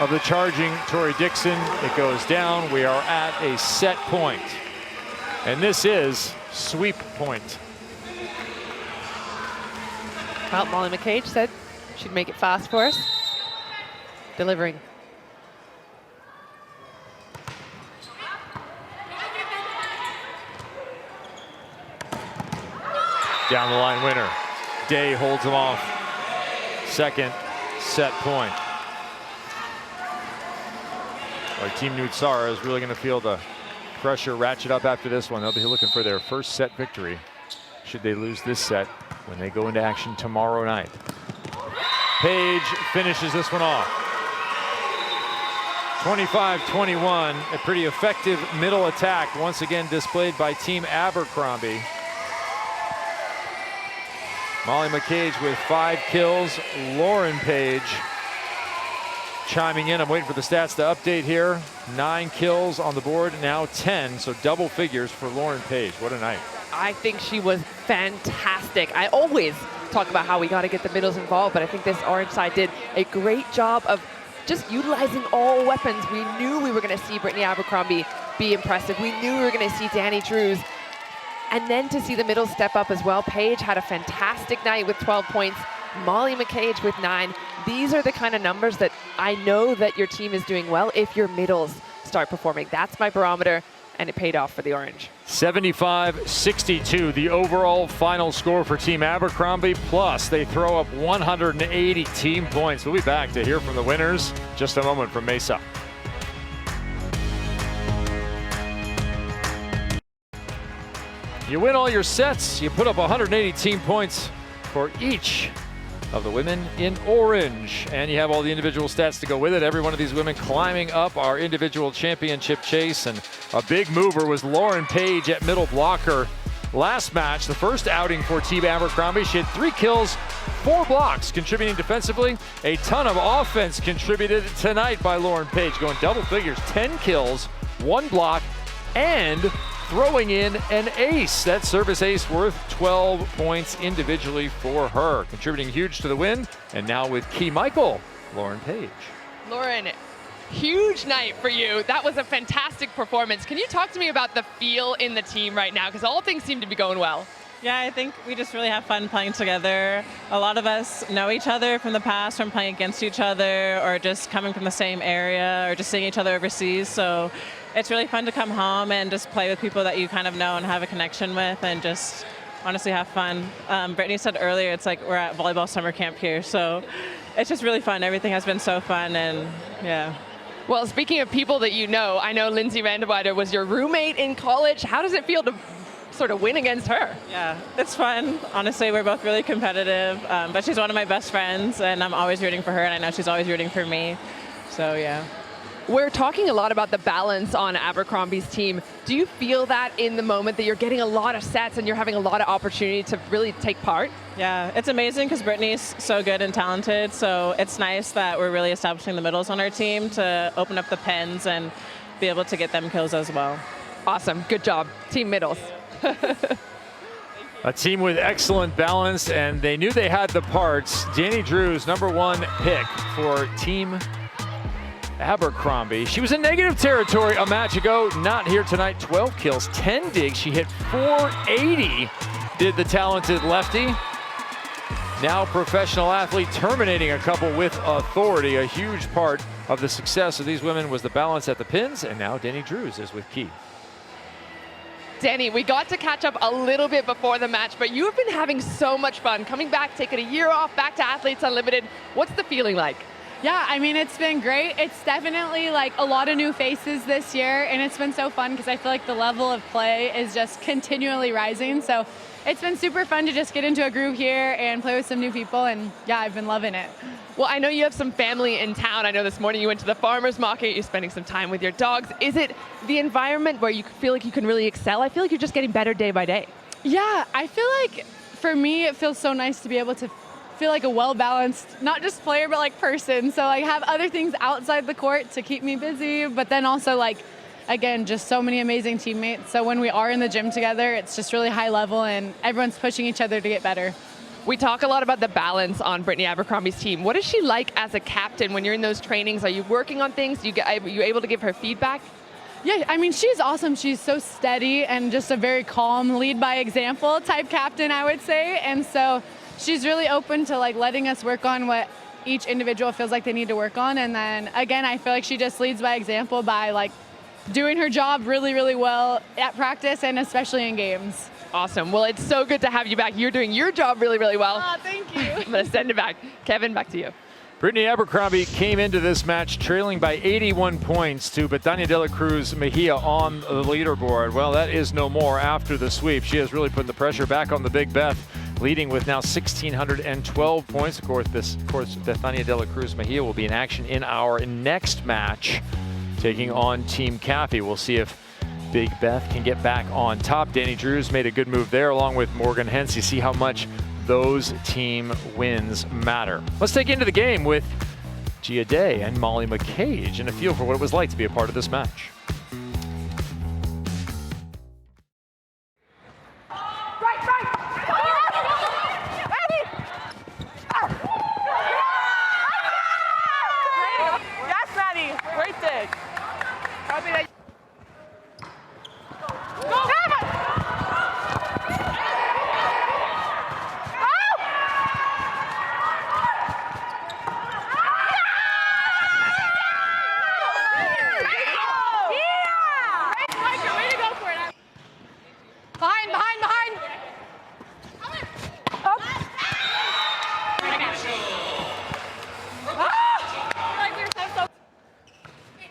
of the charging Tori Dixon. It goes down. We are at a set point. And this is sweep point. Well, Molly McCage said she'd make it fast for us. Delivering. Down the line winner. Day holds him off. Second set point. Our Team Nutsara is really going to feel the pressure ratchet up after this one. They'll be looking for their first set victory should they lose this set when they go into action tomorrow night. Page finishes this one off. 25-21, a pretty effective middle attack once again displayed by Team Abercrombie. Molly McCage with 5 kills. Lauren Page chiming in. I'm waiting for the stats to update here. 9 kills on the board, now 10, so double figures for Lauren Page. What a night. I think she was fantastic. I always talk about how we got to get the middles involved, but I think this orange side did a great job of just utilizing all weapons. We knew we were going to see Brittany Abercrombie be impressive. We knew we were going to see Danny Drews. And then to see the middles step up as well. Paige had a fantastic night with 12 points. Molly McCage with 9. These are the kind of numbers that I know that your team is doing well if your middles start performing. That's my barometer. and it paid off for the Orange. 75-62, the overall final score for Team Abercrombie. Plus, they throw up 180 team points. We'll be back to hear from the winners just a moment from Mesa. You win all your sets, you put up 180 team points for each of the women in orange. And you have all the individual stats to go with it. Every one of these women climbing up our individual championship chase. And a big mover was Lauren Page at middle blocker. Last match, the first outing for Team Abercrombie, she had 3 kills, 4 blocks, contributing defensively. A ton of offense contributed tonight by Lauren Page, going double figures, 10 kills, 1 block, and throwing in an ace. That service ace worth 12 points individually for her, contributing huge to the win. And now with Key Michael, Lauren Page. Lauren, huge night for you. That was a fantastic performance. Can you talk to me about the feel in the team right now? Because all things seem to be going well. Yeah, I think we just really have fun playing together. A lot of us know each other from the past, from playing against each other, or just coming from the same area, or just seeing each other overseas. So it's really fun to come home and just play with people that you kind of know and have a connection with, and just honestly have fun. Brittany said earlier, it's like we're at volleyball summer camp here. So it's just really fun. Everything has been so fun, and yeah. Well, speaking of people that you know, I know Lindsay Vanderweider was your roommate in college. How does it feel to sort of win against her? Yeah, it's fun. Honestly, we're both really competitive, but she's one of my best friends, and I'm always rooting for her, and I know she's always rooting for me. So yeah. We're talking a lot about the balance on Abercrombie's team. Do you feel that in the moment that you're getting a lot of sets and you're having a lot of opportunity to really take part? Yeah, it's amazing because Brittany's so good and talented, so it's nice that we're really establishing the middles on our team to open up the pins and be able to get them kills as well. Awesome, good job, Team Middles. A team with excellent balance, and they knew they had the parts. Danny Drews, #1 pick for Team Abercrombie. She was in negative territory a match ago, not here tonight. 12 kills, 10 digs. She hit 480, did the talented lefty. Now professional athlete, terminating a couple with authority. A huge part of the success of these women was the balance at the pins, and now Danny Drews is with Key. Danny, we got to catch up a little bit before the match, but you've been having so much fun. Coming back, taking a year off, back to Athletes Unlimited. What's the feeling like? Yeah, I mean, it's been great. It's definitely like a lot of new faces this year, and it's been so fun because I feel like the level of play is just continually rising. So it's been super fun to just get into a groove here and play with some new people, and yeah, I've been loving it. Well, I know you have some family in town. I know this morning you went to the farmer's market, you're spending some time with your dogs. Is it the environment where you feel like you can really excel? I feel like you're just getting better day by day. Yeah, I feel like for me, it feels so nice to be able to feel like a well-balanced, not just player, but like person. So like have other things outside the court to keep me busy, but then also like, again, just so many amazing teammates. So when we are in the gym together, it's just really high level and everyone's pushing each other to get better. We talk a lot about the balance on Brittany Abercrombie's team. What is she like as a captain when you're in those trainings? Are you working on things? Are you able to give her feedback? Yeah, I mean, she's awesome. She's so steady and just a very calm, lead by example type captain, I would say. And so she's really open to like letting us work on what each individual feels like they need to work on. And then again, I feel like she just leads by example by like doing her job really, really well at practice and especially in games. Awesome. Well, it's so good to have you back. You're doing your job really, really well. Oh, thank you. I'm going to send it back. Kevin, back to you. Brittany Abercrombie came into this match trailing by 81 points to Betania de la Cruz Mejia on the leaderboard. Well, that is no more after the sweep. She has really put the pressure back on the Big Beth, leading with now 1,612 points. Of course, Betania de la Cruz Mejia will be in action in our next match, taking on Team Caffey. We'll see if Big Beth can get back on top. Danny Drews made a good move there along with Morgan Hens. You see how much those team wins matter. Let's take into the game with Gia Day and Molly McCage and a feel for what it was like to be a part of this match. Yes, Maddie. Great dig.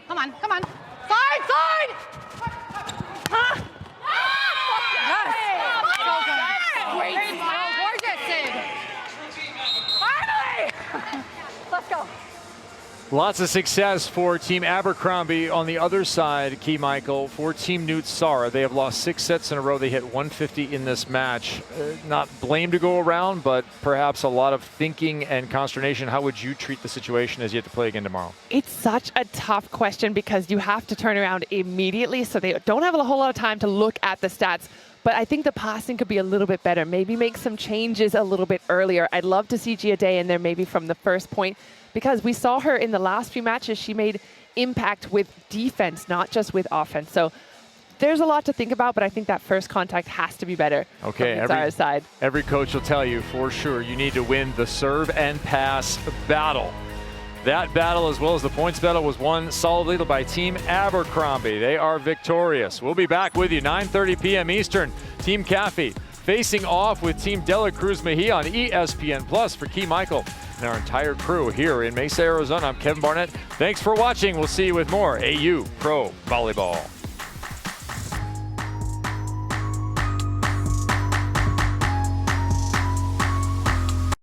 Come on, come on. Slide, slide! Huh? Yes! Great smile, gorgeous, Sid. Finally! Let's go. Lots of success for Team Abercrombie. On the other side, Key Michael, for Team Newt Sara, they have lost 6 sets in a row. They hit 150 in this match. Not blame to go around, but perhaps a lot of thinking and consternation. How would you treat the situation as you have to play again tomorrow? It's such a tough question because you have to turn around immediately, so they don't have a whole lot of time to look at the stats. But I think the passing could be a little bit better. Maybe make some changes a little bit earlier. I'd love to see Gia Day in there maybe from the first point, because we saw her in the last few matches. She made impact with defense, not just with offense. So there's a lot to think about, but I think that first contact has to be better. Okay, every coach will tell you for sure you need to win the serve and pass battle. That battle, as well as the points battle, was won solidly by Team Abercrombie. They are victorious. We'll be back with you 9:30 p.m. Eastern. Team Caffey facing off with Team Dela Cruz Mejia on ESPN Plus. For Key Michael and our entire crew here in Mesa, Arizona, I'm Kevin Barnett. Thanks for watching. We'll see you with more AU Pro Volleyball.